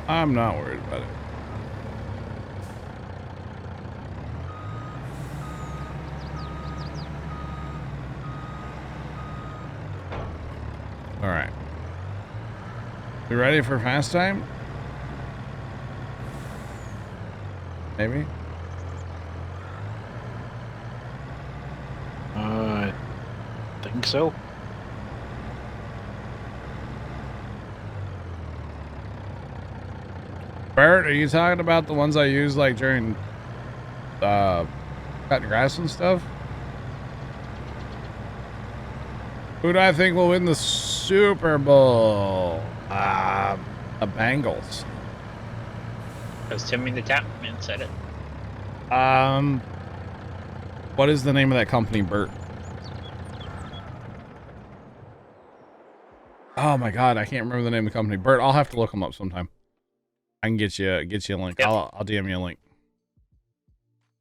I'm not worried about it. All right. You ready for fast time? Maybe? I think so. Bert, are you talking about the ones I use like during cutting grass and stuff? Who do I think will win the Super Bowl? The Bengals. Because Timmy the Tapman said it. What is the name of that company, Bert? Oh my God, I can't remember the name of the company. Bert, I'll have to look them up sometime. I can get you a link. Yep. I'll DM you a link.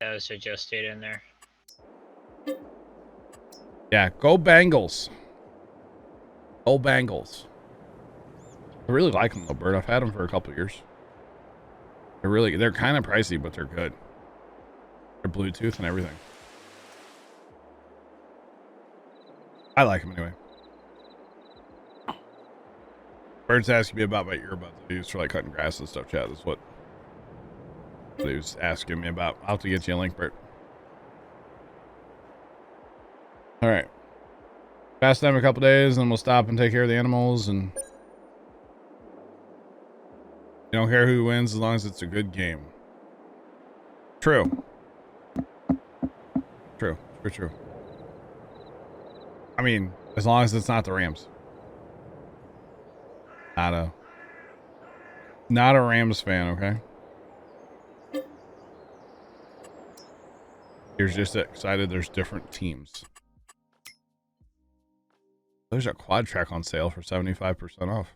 That was a gestate in there. Yeah, go Bengals. Go Bengals. I really like them though, Bert. I've had them for a couple years. They're kind of pricey, but they're good. They're Bluetooth and everything. I like them anyway. Bert's asking me about my earbuds I use for like cutting grass and stuff, chat. That's what he was asking me about. I'll have to get you a link, Bert. All right. Fast time a couple days, and then we'll stop and take care of the animals. And you don't care who wins as long as it's a good game. True. True. True. I mean, as long as it's not the Rams. Not a Rams fan, okay? You're just excited there's different teams. There's a quad track on sale for 75% off.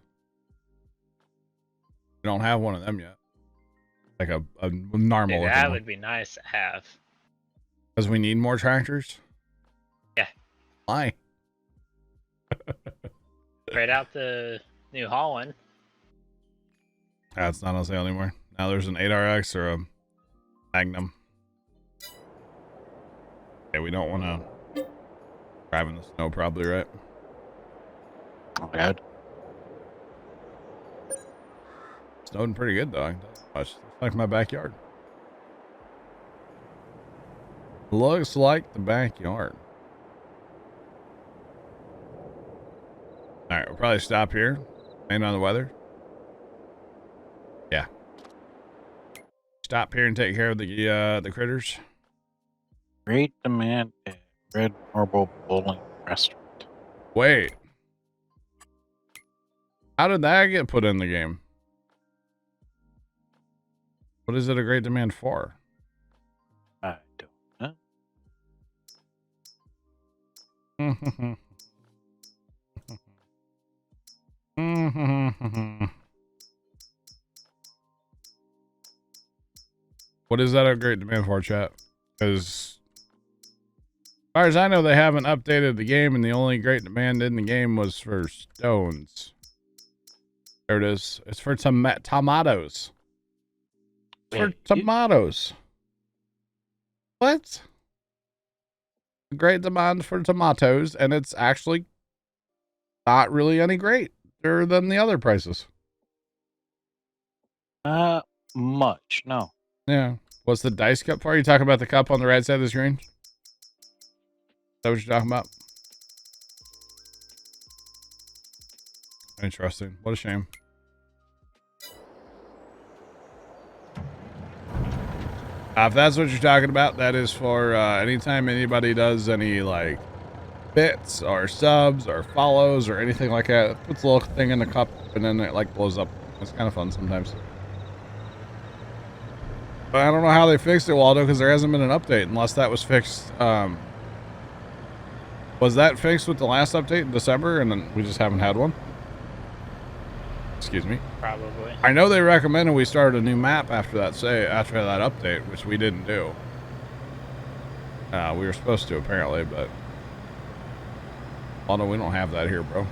We don't have one of them yet. Like a normal. Dude, that would be nice to have. Because we need more tractors? Yeah. Why? Right out the New Holland. It's not on sale anymore. Now there's an 8RX or a Magnum. Okay, we don't want to drive in the snow probably, right? Not bad. Snowed pretty good though. I can tell you much. It's like my backyard. Looks like the backyard. All right, we'll probably stop here. Depending on the weather. Yeah. Stop here and take care of the critters. Great demand at Red Marble Bowling Restaurant. Wait. How did that get put in the game? What is it a great demand for? I don't know. What is that a great demand for, chat? Because far as I know, they haven't updated the game, and the only great demand in the game was for stones. There it is. It's for tomatoes. For tomatoes. What? Great demand for tomatoes, and it's actually not really any greater than the other prices. Much, no. Yeah. What's the dice cup for? Are you talking about the cup on the right side of the screen? Is that what you're talking about? Interesting. What a shame. If that's what you're talking about, that is for anytime anybody does any like bits or subs or follows or anything like that. It puts a little thing in the cup and then it like blows up. It's kind of fun sometimes. But I don't know how they fixed it, Waldo, because there hasn't been an update unless that was fixed. Was that fixed with the last update in December and then we just haven't had one? Excuse me. Probably. I know they recommended we start a new map after that update, which we didn't do. We were supposed to apparently, but Waldo, we don't have that here, bro.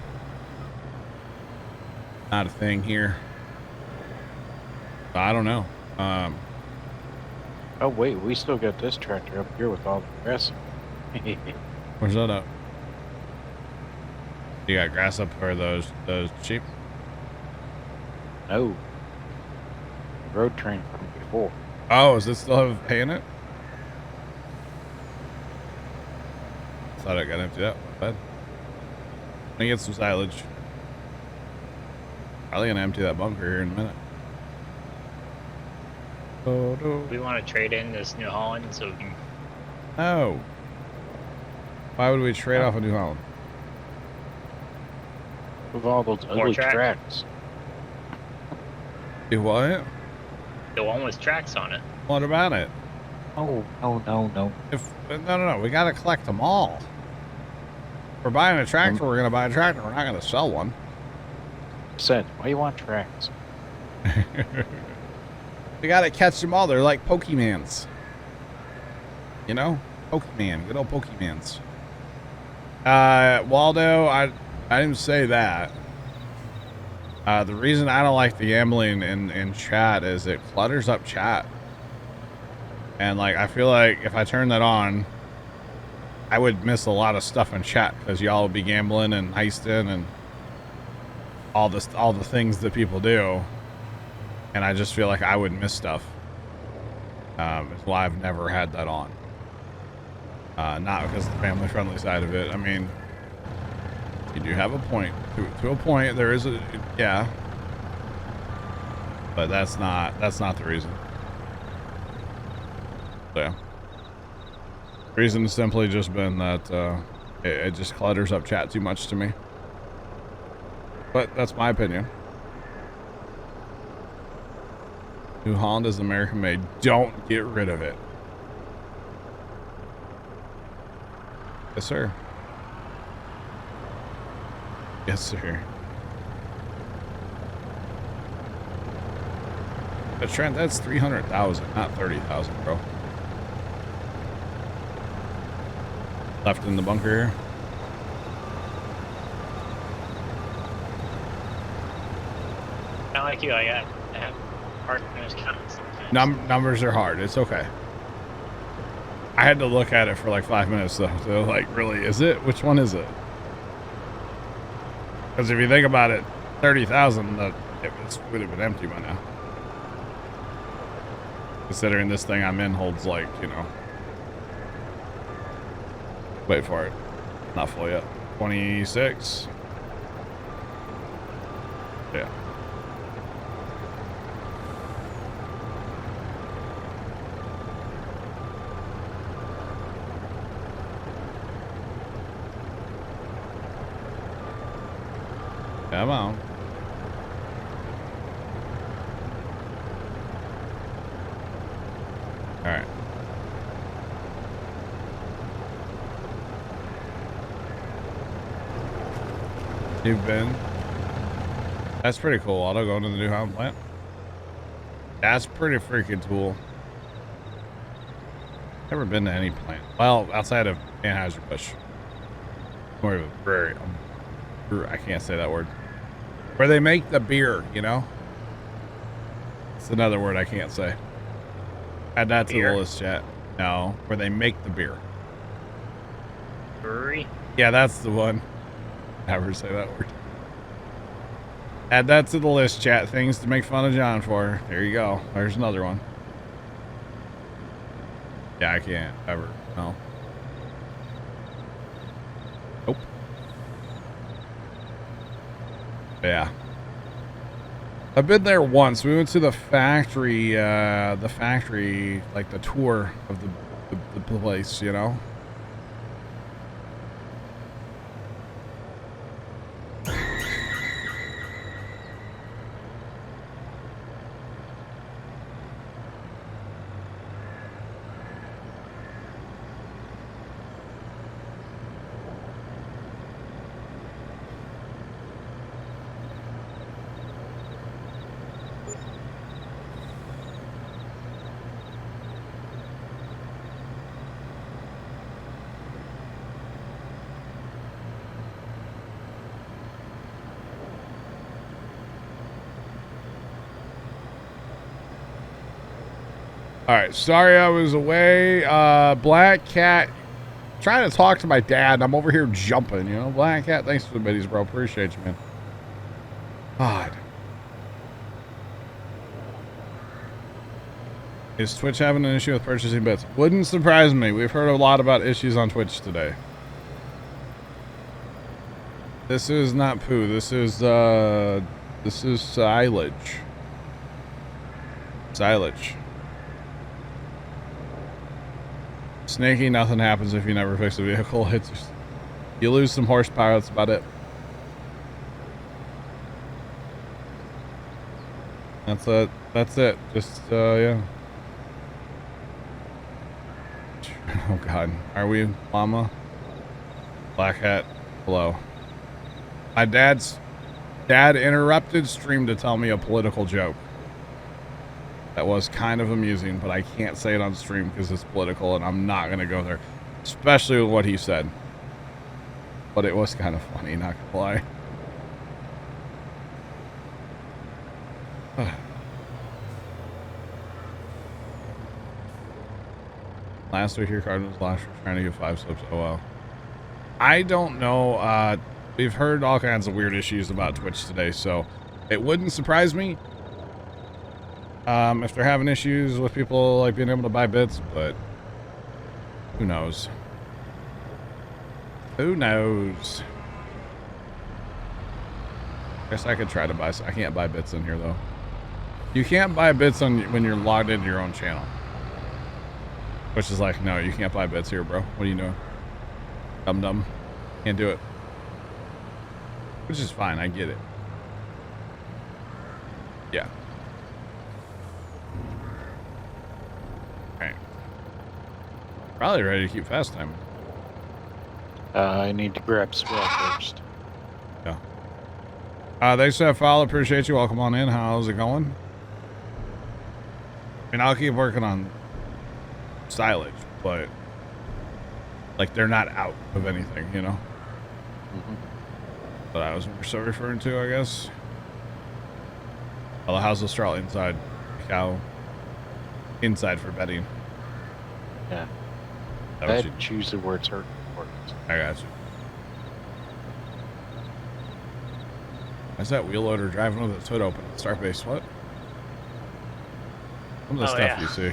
Not a thing here. I don't know. Oh wait, we still got this tractor up here with all the grass. Where's that up? You got grass up for those sheep? No. Road train from before. Oh, does it still have hay in it? Thought I got emptied out. Bad. Let me get some silage. Probably gonna empty that bunker here in a minute. We want to trade in this New Holland so we can... No. Why would we trade off a New Holland? With all those ugly tracks. Do what? The one with tracks on it. What about it? Oh, no. No. We gotta collect them all. If we're buying a tractor, we're gonna buy a tractor. We're not gonna sell one. Said, why do you want tracks? We gotta catch them all. They're like Pokemans. You know? Pokemon. Good old Pokemans. Waldo, I didn't say that. The reason I don't like the gambling in chat is it clutters up chat. And like, I feel like if I turn that on, I would miss a lot of stuff in chat because y'all would be gambling and heisting and all the things that people do. And I just feel like I would miss stuff. It's why I've never had that on. Not because of the family friendly side of it. I mean, you do have a point. To a point, there is a, yeah. But that's not the reason. So, yeah. The reason has simply just been that it just clutters up chat too much to me. But that's my opinion. New Holland is American made. Don't get rid of it. Yes, sir. Yes, sir. But Trent, that's 300,000, not 30,000, bro. Left in the bunker here. Not like you, I have partners counts sometimes. Numbers are hard. It's okay. I had to look at it for like 5 minutes though. So like, really, is it? Which one is it? Because if you think about it, 30,000, it would have been empty by now. Considering this thing I'm in holds like, you know. Wait for it. Not full yet. 26. Yeah. Come on. All right. You've been. That's pretty cool. Auto going to the New Holland plant. That's pretty freaking cool. Never been to any plant. Well, outside of Anheuser-Busch. More of a brewery. I can't say that word. Where they make the beer, you know? It's another word I can't say. Add that to the list, chat. No, where they make the beer. Brewery? Yeah, that's the one. Never say that word. Add that to the list, chat. Things to make fun of John for. There you go. There's another one. Yeah, I can't ever. No. Nope. Yeah. I've been there once. We went to the factory, like the tour of the place, you know? All right, sorry I was away. Black Cat, trying to talk to my dad. I'm over here jumping, you know. Black Cat, thanks for the biddies, bro. Appreciate you, man. God. Is Twitch having an issue with purchasing bits? Wouldn't surprise me. We've heard a lot about issues on Twitch today. This is not poo. This is silage. Silage. Snaky, nothing happens if you never fix the vehicle. It's just, you lose some horsepower, that's about it. That's it. That's it. Just, yeah. Oh, God. Are we Mama? Black Hat. Hello. My dad interrupted stream to tell me a political joke. That was kind of amusing, but I can't say it on stream because it's political and I'm not going to go there. Especially with what he said. But it was kind of funny, not going to lie. Last week your Cardinals lost for trying to get 5 slips. Oh, well. I don't know. We've heard all kinds of weird issues about Twitch today, so it wouldn't surprise me if they're having issues with people like being able to buy bits, but who knows? Who knows? Guess I could try to buy. I can't buy bits in here though. You can't buy bits when you're logged into your own channel. Which is like, no, you can't buy bits here, bro. What are you doing? Dumb. Can't do it. Which is fine. I get it. Yeah. Okay. Probably ready to keep fast time. I need to grab Swell first. Yeah. Thanks for that follow. Appreciate you. Welcome on in. How's it going? And I'll keep working on silage, but like they're not out of anything, you know. But I was more so referring to, I guess. Well, the house will straw inside, cow inside for bedding. Yeah. I had to choose the words hurt. I got you. Why's that wheel loader driving with its hood open at Starbase? What? Some of the stuff you see.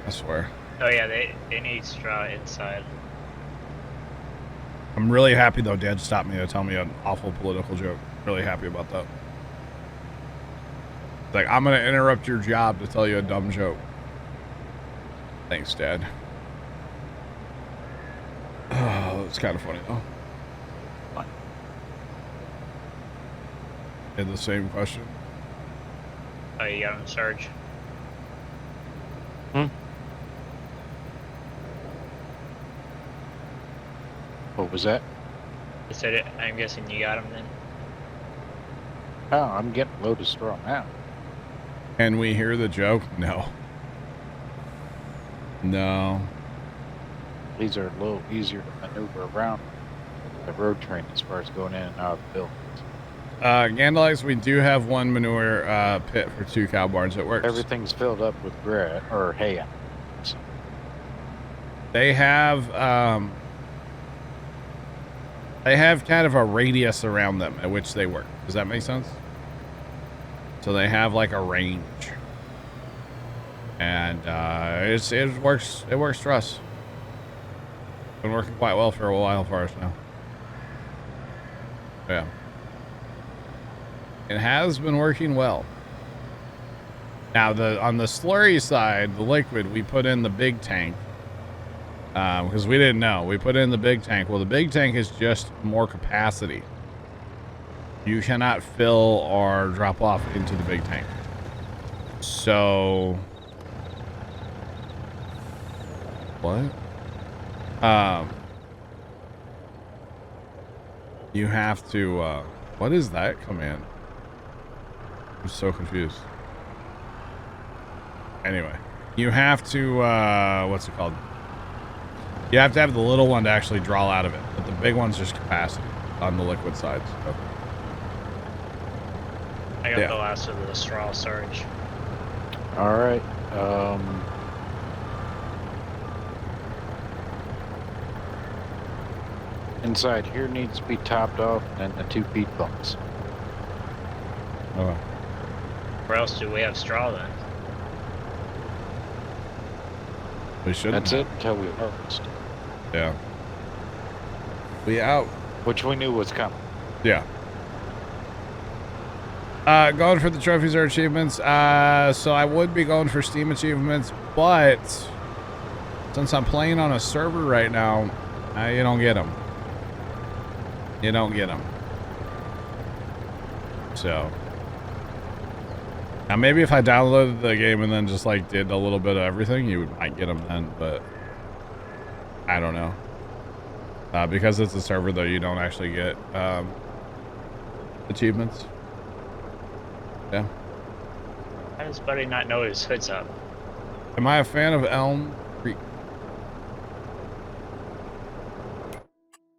I swear. Oh yeah, they need straw inside. I'm really happy though Dad stopped me to tell me an awful political joke. Really happy about that. Like, I'm gonna interrupt your job to tell you a dumb joke. Thanks, Dad. Oh, it's kind of funny though. Fine. Had the same question. Oh, you got him charged. What was that? I said it. I'm guessing you got him then. Oh, I'm getting low to straw now. Can we hear the joke? No. No. these are a little easier to maneuver around the road train as far as going in and out of the buildings. Gandalites, we do have one manure pit for 2 cow barns. It works. Everything's filled up with grass or hay. So. They have kind of a radius around them at which they work. Does that make sense? So they have like a range, and it works. It works for us. Been working quite well for a while for us now. Yeah. It has been working well. Now, on the slurry side, the liquid, we put in the big tank. Because we didn't know. We put in the big tank. Well, the big tank is just more capacity. You cannot fill or drop off into the big tank. So... What? You have to, what is that command? I'm so confused. Anyway, you have to, what's it called? You have to have the little one to actually draw out of it, but the big one's just capacity on the liquid side. So. I got the last of the straw storage. All right. Inside here needs to be topped off, and the 2 peat bunks. Okay. Where else do we have straw then? We should. That's it until we harvest. Yeah. We out. Which we knew was coming. Yeah. Going for the trophies or achievements. So I would be going for Steam achievements, but since I'm playing on a server right now, you don't get them. You don't get them. So. Now maybe if I downloaded the game and then just like did a little bit of everything, you might get them then, but I don't know. Because it's a server though, you don't actually get achievements. Yeah. How does Buddy not know his hood's up? Am I a fan of Elm Creek?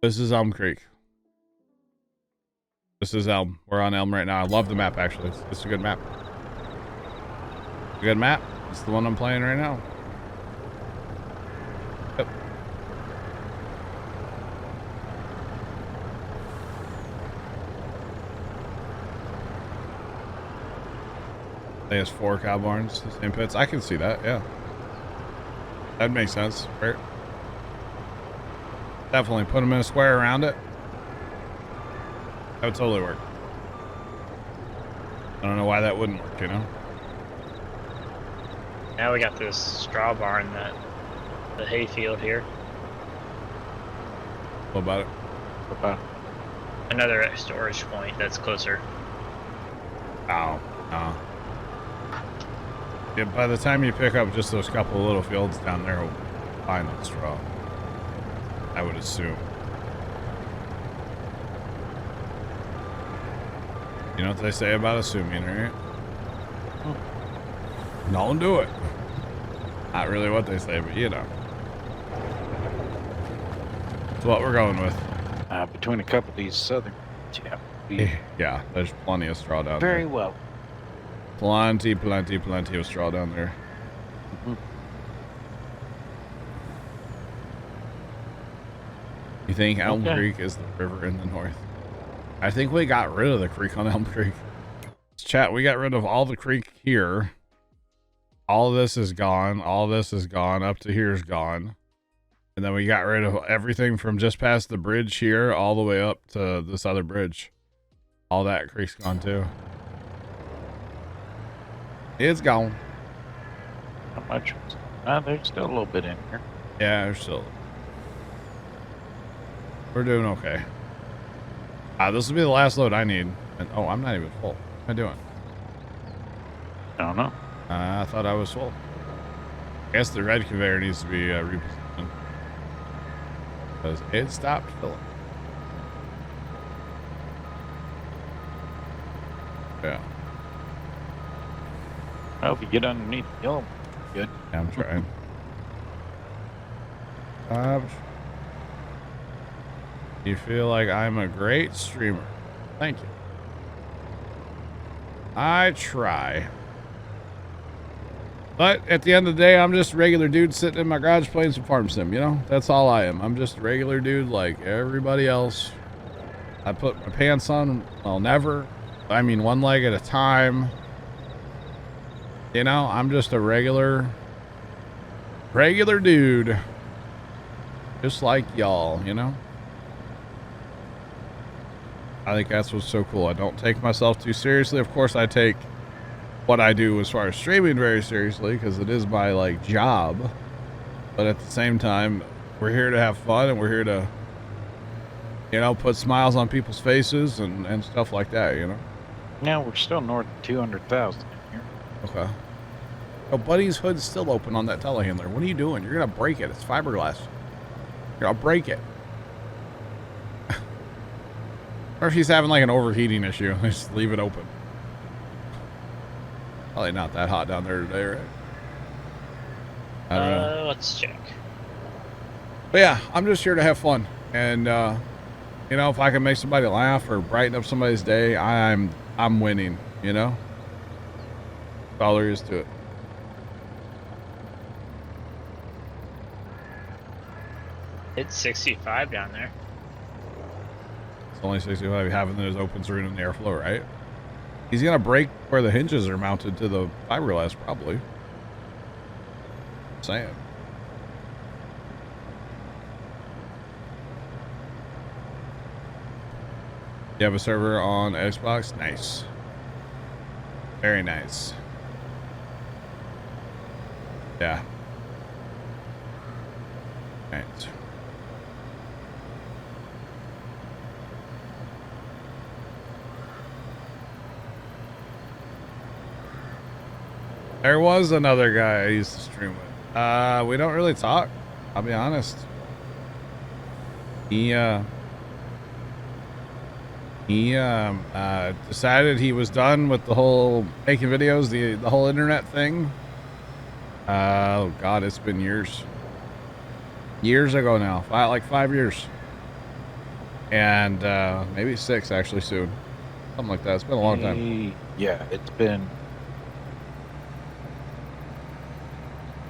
This is Elm Creek. This is Elm. We're on Elm right now. I love the map actually. It's a good map. Good map. It's the one I'm playing right now. Yep. They has 4 cow barns, the same pits. I can see that, yeah. That makes sense, right? Definitely put them in a square around it. That would totally work. I don't know why that wouldn't work, you know? Now we got this straw barn, the hay field here. What about it? What about Another storage point that's closer. Oh, no. Yeah, by the time you pick up just those couple of little fields down there, we'll find that straw. I would assume. You know what they say about assuming, right? Don't do it. Not really what they say, but you know. That's what we're going with. Between a couple of these southern, yeah, there's plenty of straw down there. Very well. Plenty of straw down there. You think Elm Creek is the river in the north? I think we got rid of the creek on Elm Creek. Chat, we got rid of all the creek here. All of this is gone. All this is gone. Up to here is gone. And then we got rid of everything from just past the bridge here all the way up to this other bridge. All that creek's gone too. It's gone. How much? There's still a little bit in here. Yeah, there's still. We're doing okay. This will be the last load I need. And oh, I'm not even full. What am I doing? I don't know. I thought I was full. I guess the red conveyor needs to be repositioned. Because it stopped filling. Yeah. Well, if you get underneath the hill, good. Yeah, I'm trying. You feel like I'm a great streamer. Thank you. I try. But at the end of the day, I'm just a regular dude sitting in my garage playing some farm sim, you know? That's all I am. I'm just a regular dude like everybody else. I put my pants on, well, never. I mean, one leg at a time. You know, I'm just a regular dude. Just like y'all, you know? I think that's what's so cool. I don't take myself too seriously. Of course, I take what I do as far as streaming very seriously because it is my like job. But at the same time, we're here to have fun and we're here to, you know, put smiles on people's faces and stuff like that, you know? Now we're still north of 200,000 in here. Okay. Oh, Buddy's hood's still open on that telehandler. What are you doing? You're going to break it. It's fiberglass. You're going to break it. Or if he's having like an overheating issue, just leave it open. Probably not that hot down there today, right? I don't know. Let's check. But yeah, I'm just here to have fun. And, you know, if I can make somebody laugh or brighten up somebody's day, I'm winning, you know? That's all there is to it. It's 65 down there. It's only 65 having those opens are in the airflow, right? He's gonna break where the hinges are mounted to the fiberglass, probably. Saying. You have a server on Xbox? Nice. Very nice. Yeah. Right. There was another guy I used to stream with. We don't really talk. I'll be honest. He decided he was done with the whole making videos, the whole internet thing. Oh God, it's been years. Years ago now, like 5 years. And maybe 6 actually soon. Something like that. It's been a long time. Yeah, it's been.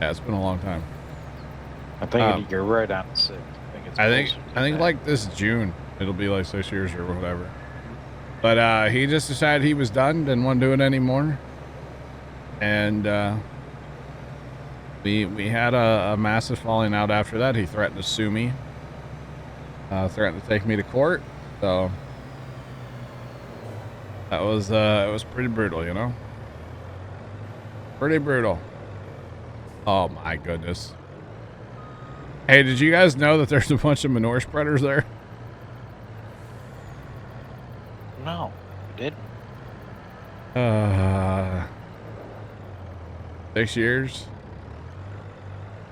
Yeah, it's been a long time. I think you're right on 6. I think like this June it'll be like 6 years or whatever. But he just decided he was done, didn't want to do it anymore. And we had a massive falling out after that. He threatened to sue me. Threatened to take me to court. So that was it was pretty brutal, you know? Pretty brutal. Oh my goodness. Hey, did you guys know that there's a bunch of manure spreaders there? No, I didn't. 6 years?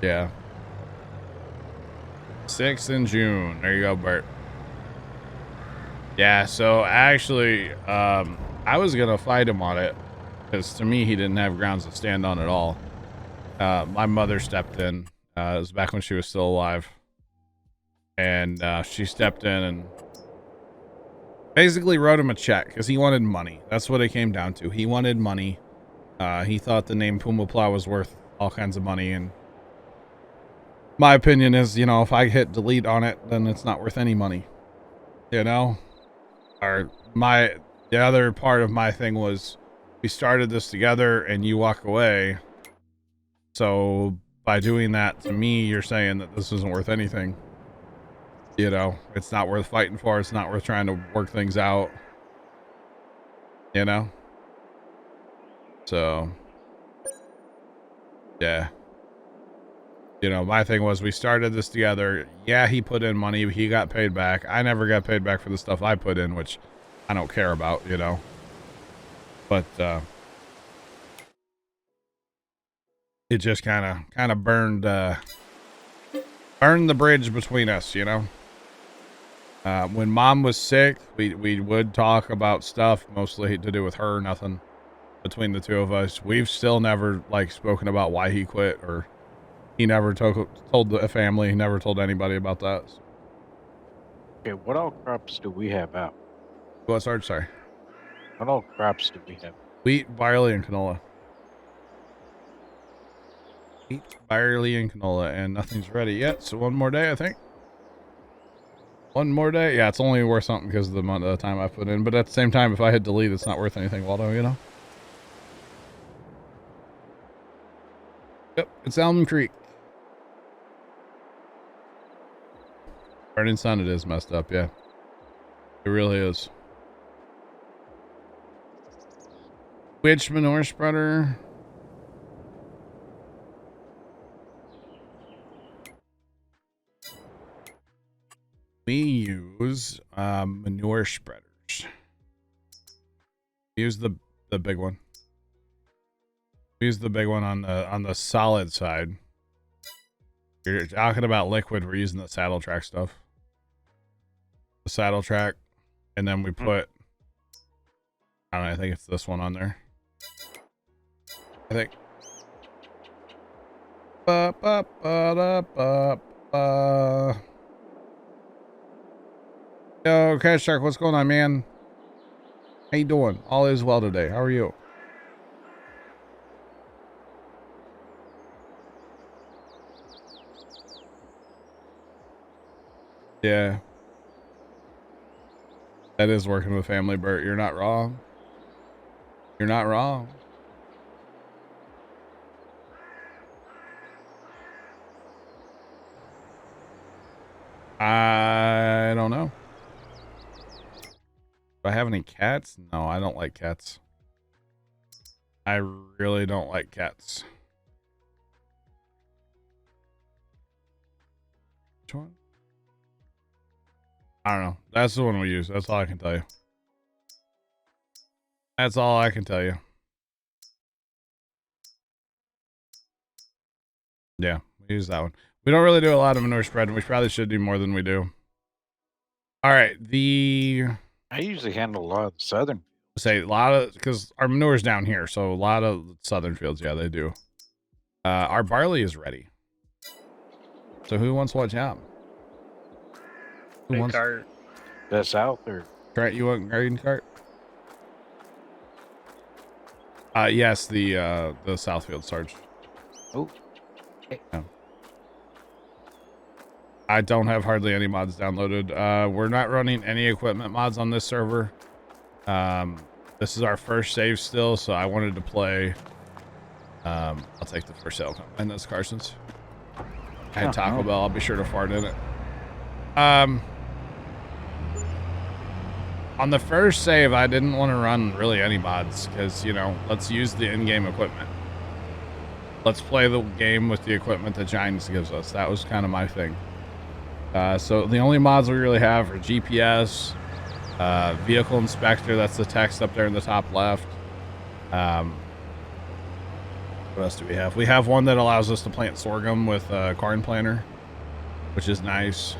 Yeah. 6 in June. There you go, Bert. Yeah, so actually, I was gonna fight him on it because to me he didn't have grounds to stand on at all. My mother stepped in. It was back when she was still alive, and she stepped in and basically wrote him a check because he wanted money. That's what it came down to. He wanted money. He thought the name Puma Plow was worth all kinds of money, and my opinion is, you know, if I hit delete on it, then it's not worth any money, you know? Or the other part of my thing was we started this together and you walk away. So by doing that, to me, you're saying that this isn't worth anything. You know, it's not worth fighting for. It's not worth trying to work things out. You know? So, yeah. You know, my thing was we started this together. Yeah, he put in money. He got paid back. I never got paid back for the stuff I put in, which I don't care about, you know? But, it just kind of burned the bridge between us, you know? When Mom was sick, we would talk about stuff mostly to do with her, nothing between the two of us. We've still never like spoken about why he quit or he never told the family. He never told anybody about that. So. Okay, what all crops do we have out? What, Sarge? Sorry. What all crops do we have? Wheat, barley, and canola. Wheat, barley, and canola, and nothing's ready yet. So one more day, I think. One more day. Yeah, it's only worth something because of the amount of time I put in. But at the same time, if I hit delete, it's not worth anything, Waldo, you know? Yep, it's Almond Creek. Burning Sun, it is messed up, yeah. It really is. Which manure spreader? We use manure spreaders. Use the big one. We use the big one on the solid side. You're talking about liquid, we're using the saddle track stuff. The saddle track, and then we put I don't know, I think it's this one on there. I think. Yo, Cash Shark, what's going on, man? How you doing? All is well today. How are you? Yeah. That is working with family, Bert. You're not wrong. You're not wrong. I don't know. Do I have any cats? No, I don't like cats. I really don't like cats. Which one? I don't know. That's the one we use. That's all I can tell you. That's all I can tell you. Yeah, we use that one. We don't really do a lot of manure spreading. We probably should do more than we do. All right, I usually handle a lot of the southern. Say a lot of, because our manure is down here, so a lot of southern fields, yeah, they do. Our barley is ready. So who wants what job? Who wants cart? The south or Trent? You want garden cart? Yes, the south field, Sarge. Oh. Yeah. I don't have hardly any mods downloaded. We're not running any equipment mods on this server. This is our first save still, so I wanted to play. I'll take the first sale. And that's Carson's. I had Taco Bell. I'll be sure to fart in it. On the first save, I didn't want to run really any mods because, you know, let's use the in-game equipment. Let's play the game with the equipment that Giants gives us. That was kind of my thing. So the only mods we really have are GPS, vehicle inspector. That's the text up there in the top left. What else do we have? We have one that allows us to plant sorghum with a corn planter, which is nice.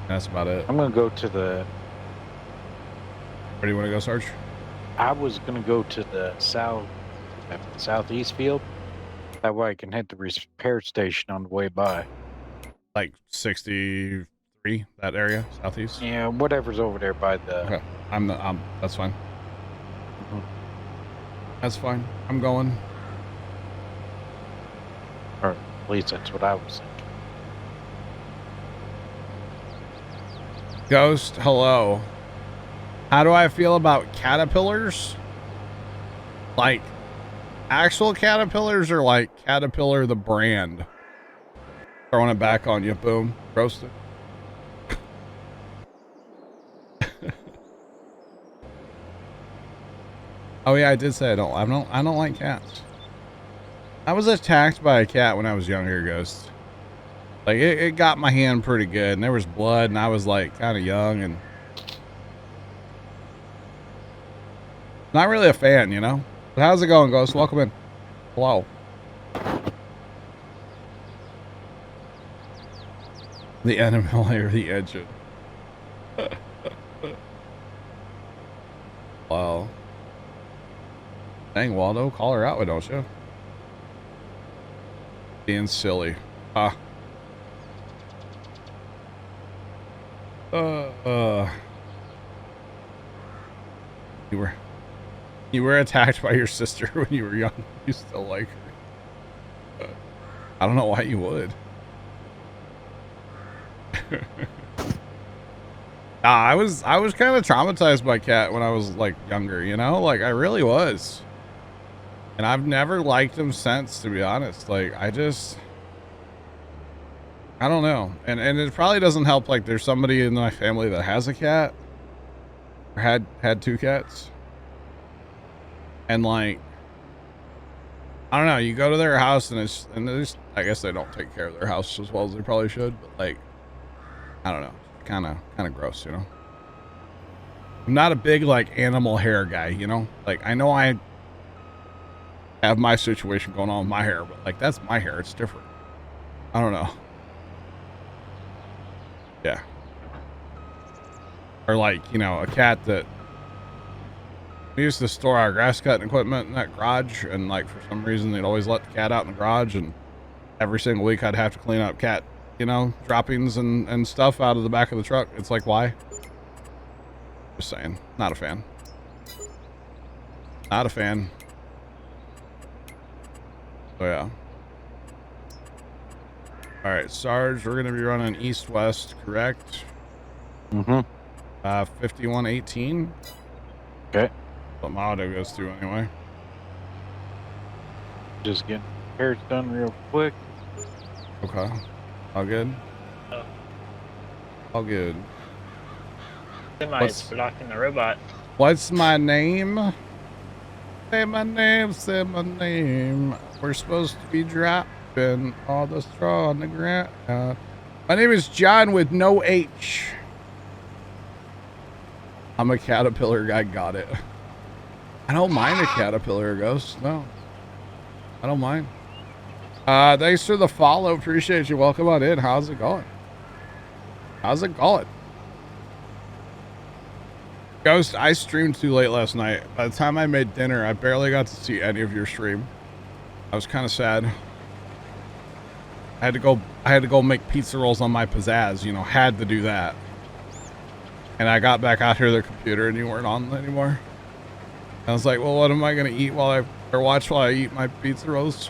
That's about it. I'm going to go to the... Where do you want to go, Sarge? I was going to go to the southeast field. That way I can hit the repair station on the way by. Like 63, that area, southeast? Yeah, whatever's over there by the... Okay, that's fine. Mm-hmm. That's fine. I'm going. Or at least that's what I was thinking. Ghost, hello. How do I feel about caterpillars? Like actual caterpillars or like Caterpillar the brand? Throwing it back on you, boom, roasted. Oh yeah, I did say I don't like cats. I was attacked by a cat when I was younger, Ghost. Like it got my hand pretty good, and there was blood, and I was like kind of young and not really a fan, you know. But how's it going, Ghost? Welcome in. Hello. The animal or the engine. Wow. Dang, Waldo, call her out, don't you? Being silly. You were attacked by your sister when you were young. You still like her. I don't know why you would. I was kind of traumatized by Cat when I was like younger, you know, like I really was. And I've never liked him since, to be honest. Like I don't know. And it probably doesn't help. Like there's somebody in my family that has a cat or had 2 cats. And like, I don't know, you go to their house and I guess they don't take care of their house as well as they probably should, but like, I don't know, kind of gross, you know? I'm not a big like animal hair guy, you know? Like I know I have my situation going on with my hair, but like that's my hair, it's different. I don't know. Yeah. Or like, you know, a cat that we used to store our grass cutting equipment in that garage, and like for some reason they'd always let the cat out in the garage, and every single week I'd have to clean up cat, you know, droppings and stuff out of the back of the truck. It's like, why? Just saying. Not a fan. Not a fan. So yeah. All right, Sarge, we're gonna be running east-west, correct? Mm-hmm. 5118. Okay. What my auto goes to anyway. Just getting repairs done real quick. Okay. All good? Oh. All good. Semi is blocking the robot. What's my name? Say my name, say my name. We're supposed to be dropping all the straw on the ground. My name is John with no H. I'm a caterpillar guy, got it. I don't mind a caterpillar ghost, no. I don't mind. Thanks for the follow, appreciate you. Welcome on in. How's it going? How's it going? Ghost, I streamed too late last night. By the time I made dinner, I barely got to see any of your stream. I was kind of sad. I had to go make pizza rolls on my pizzazz, you know, had to do that. And I got back out here to the computer and you weren't on anymore. I was like, well, what am I going to eat watch while I eat my pizza rolls?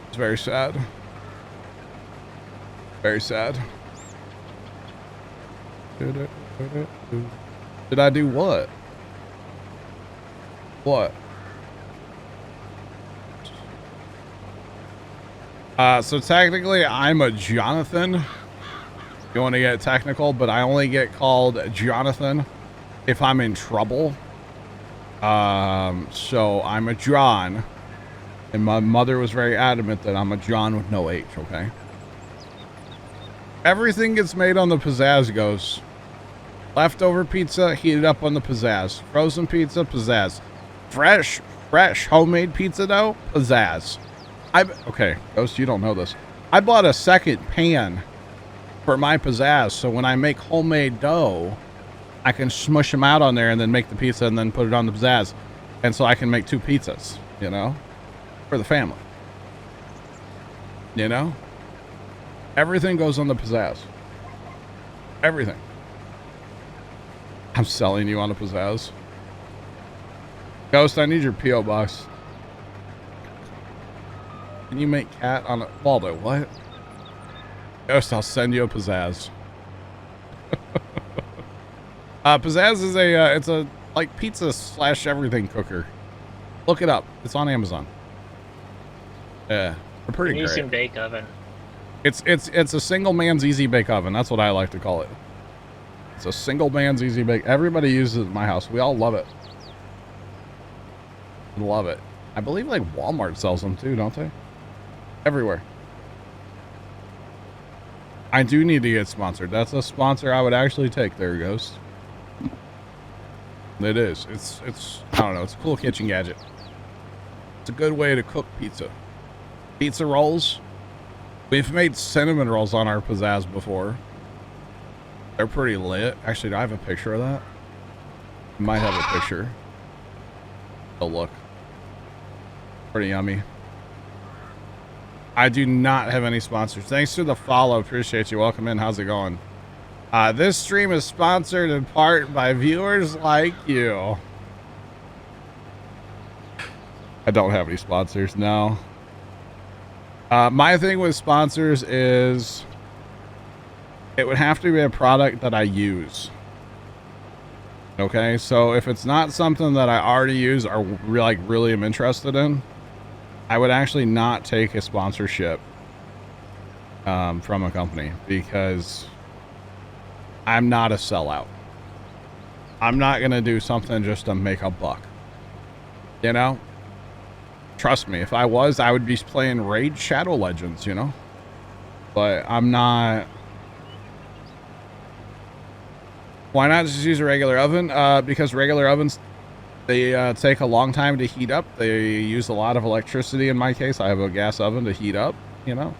It's very sad. Very sad. Did I do what? What? So technically I'm a Jonathan. If you want to get technical, but I only get called Jonathan if I'm in trouble. So I'm a John, and my mother was very adamant that I'm a John with no H, okay? Everything gets made on the pizzazz, goes. Leftover pizza, heated up on the pizzazz. Frozen pizza, pizzazz. Fresh homemade pizza dough, pizzazz. Okay, Ghost, you don't know this. I bought a second pan for my pizzazz, so when I make homemade dough, I can smush them out on there and then make the pizza and then put it on the pizzazz. And so I can make 2 pizzas, you know, for the family. You know? Everything goes on the pizzazz. Everything. I'm selling you on a pizzazz. Ghost, I need your P.O. box. Can you make cat on a... Waldo, what? Ghost, I'll send you a pizzazz. Pizzazz is it's a, like, pizza / everything cooker. Look it up. It's on Amazon. Yeah, they're pretty great. Using bake oven. It's a single man's easy bake oven. That's what I like to call it. It's a single man's easy bake. Everybody uses it in my house. We all love it. Love it. I believe like Walmart sells them too, don't they? Everywhere. I do need to get sponsored. That's a sponsor I would actually take there, Ghost. It is. It's I don't know, it's a cool kitchen gadget. It's a good way to cook pizza. Pizza rolls. We've made cinnamon rolls on our pizzazz before. They're pretty lit. Actually, do I have a picture of that? I might have a picture. Oh, look. Pretty yummy. I do not have any sponsors. Thanks for the follow. Appreciate you. Welcome in. How's it going? This stream is sponsored in part by viewers like you. I don't have any sponsors, no. My thing with sponsors is it would have to be a product that I use. Okay, so if it's not something that I already use or really am interested in, I would actually not take a sponsorship from a company because I'm not a sellout. I'm not going to do something just to make a buck. You know? Trust me, if I was, I would be playing Raid Shadow Legends, you know? But I'm not. Why not just use a regular oven? Because regular ovens, they take a long time to heat up. They use a lot of electricity. In my case, I have a gas oven to heat up, you know?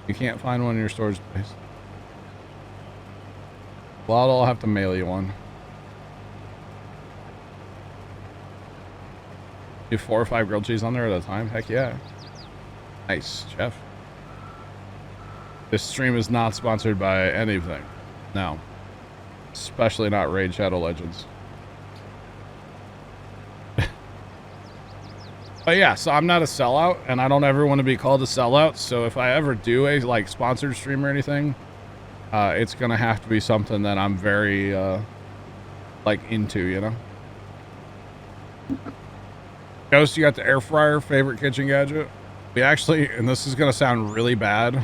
You can't find one in your storage space. Well, I'll have to mail you one. Do 4 or 5 grilled cheese on there at a time? Heck yeah. Nice, chef. This stream is not sponsored by anything. No. Especially not Raid Shadow Legends. But yeah, so I'm not a sellout, and I don't ever want to be called a sellout. So if I ever do a like sponsored stream or anything, it's gonna have to be something that I'm very like into, you know. Ghost, you got the air fryer, favorite kitchen gadget? We actually, and this is gonna sound really bad,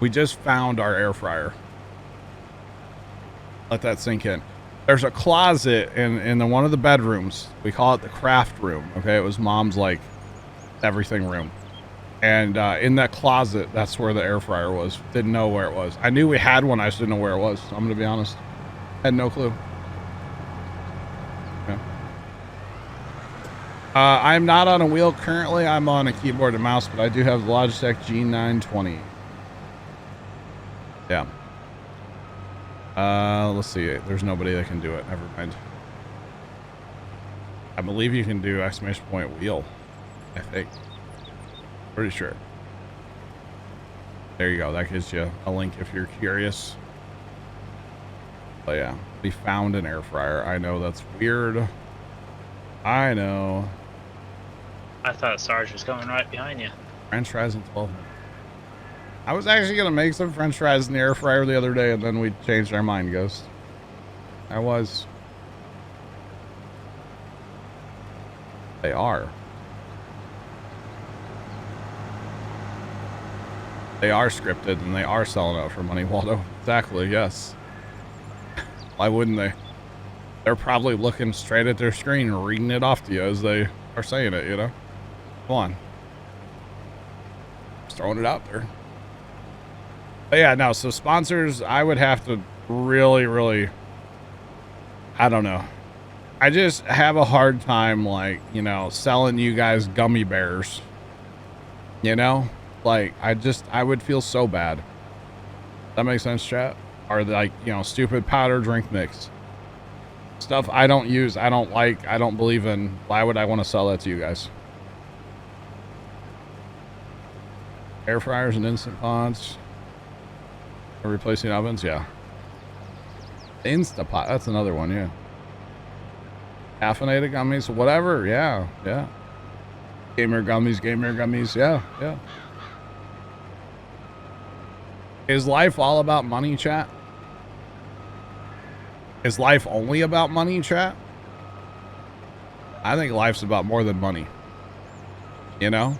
we just found our air fryer. Let that sink in. There's a closet in one of the bedrooms. We call it the craft room. Okay, it was mom's like everything room, and in that closet, that's where the air fryer was. Didn't know where it was. I knew we had one. I just didn't know where it was. I'm gonna be honest. Had no clue. Yeah. I'm not on a wheel currently. I'm on a keyboard and mouse, but I do have the Logitech G920. Yeah. Let's see. There's nobody that can do it. Never mind. I believe you can do exclamation point wheel. I think. Pretty sure. There you go. That gives you a link if you're curious. But yeah, we found an air fryer. I know that's weird. I know. I thought Sarge was coming right behind you. French fries in 12 minutes. I was actually going to make some French fries in the air fryer the other day, and then we changed our mind, Ghost. I was. They are. They are scripted, and they are selling out for money, Waldo. Exactly, yes. Why wouldn't they? They're probably looking straight at their screen and reading it off to you as they are saying it, you know? Come on. Just throwing it out there. But yeah, no, so sponsors, I would have to really, I don't know. I just have a hard time, like, you know, selling you guys gummy bears. You know? Like, I would feel so bad. That makes sense, chat? Or like, you know, stupid powder drink mix. Stuff I don't use, I don't like, I don't believe in. Why would I want to sell that to you guys? Air fryers and instant pots. Replacing ovens, yeah. Instapot, that's another one, yeah. Caffeinated gummies, whatever, yeah. Gamer gummies, yeah. Is life all about money, chat? Is life only about money, chat? I think life's about more than money. You know?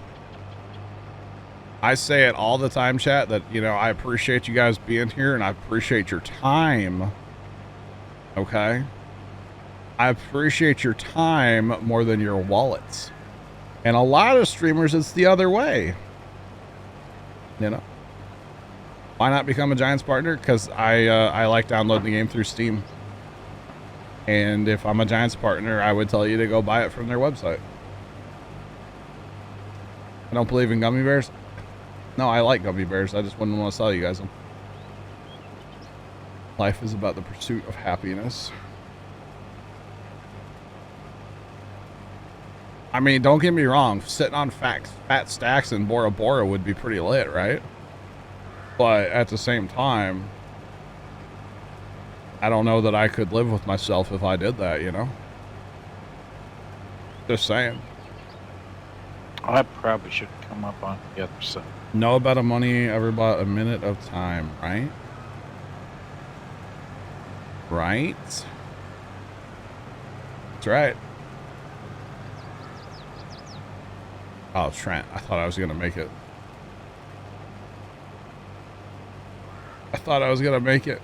I say it all the time, chat, that, you know, I appreciate you guys being here and I appreciate your time. Okay? I appreciate your time more than your wallets. And a lot of streamers, it's the other way. You know? Why not become a Giants partner? Because I like downloading the game through Steam. And if I'm a Giants partner, I would tell you to go buy it from their website. I don't believe in gummy bears. No, I like gummy bears. I just wouldn't want to sell you guys them. Life is about the pursuit of happiness. I mean, don't get me wrong. Sitting on fat stacks in Bora Bora would be pretty lit, right? But at the same time, I don't know that I could live with myself if I did that, you know? Just saying. I probably should come up on the other side. No amount of money ever bought a minute of time, right? Right? That's right. Oh, Trent, I thought I was gonna make it. I thought I was gonna make it.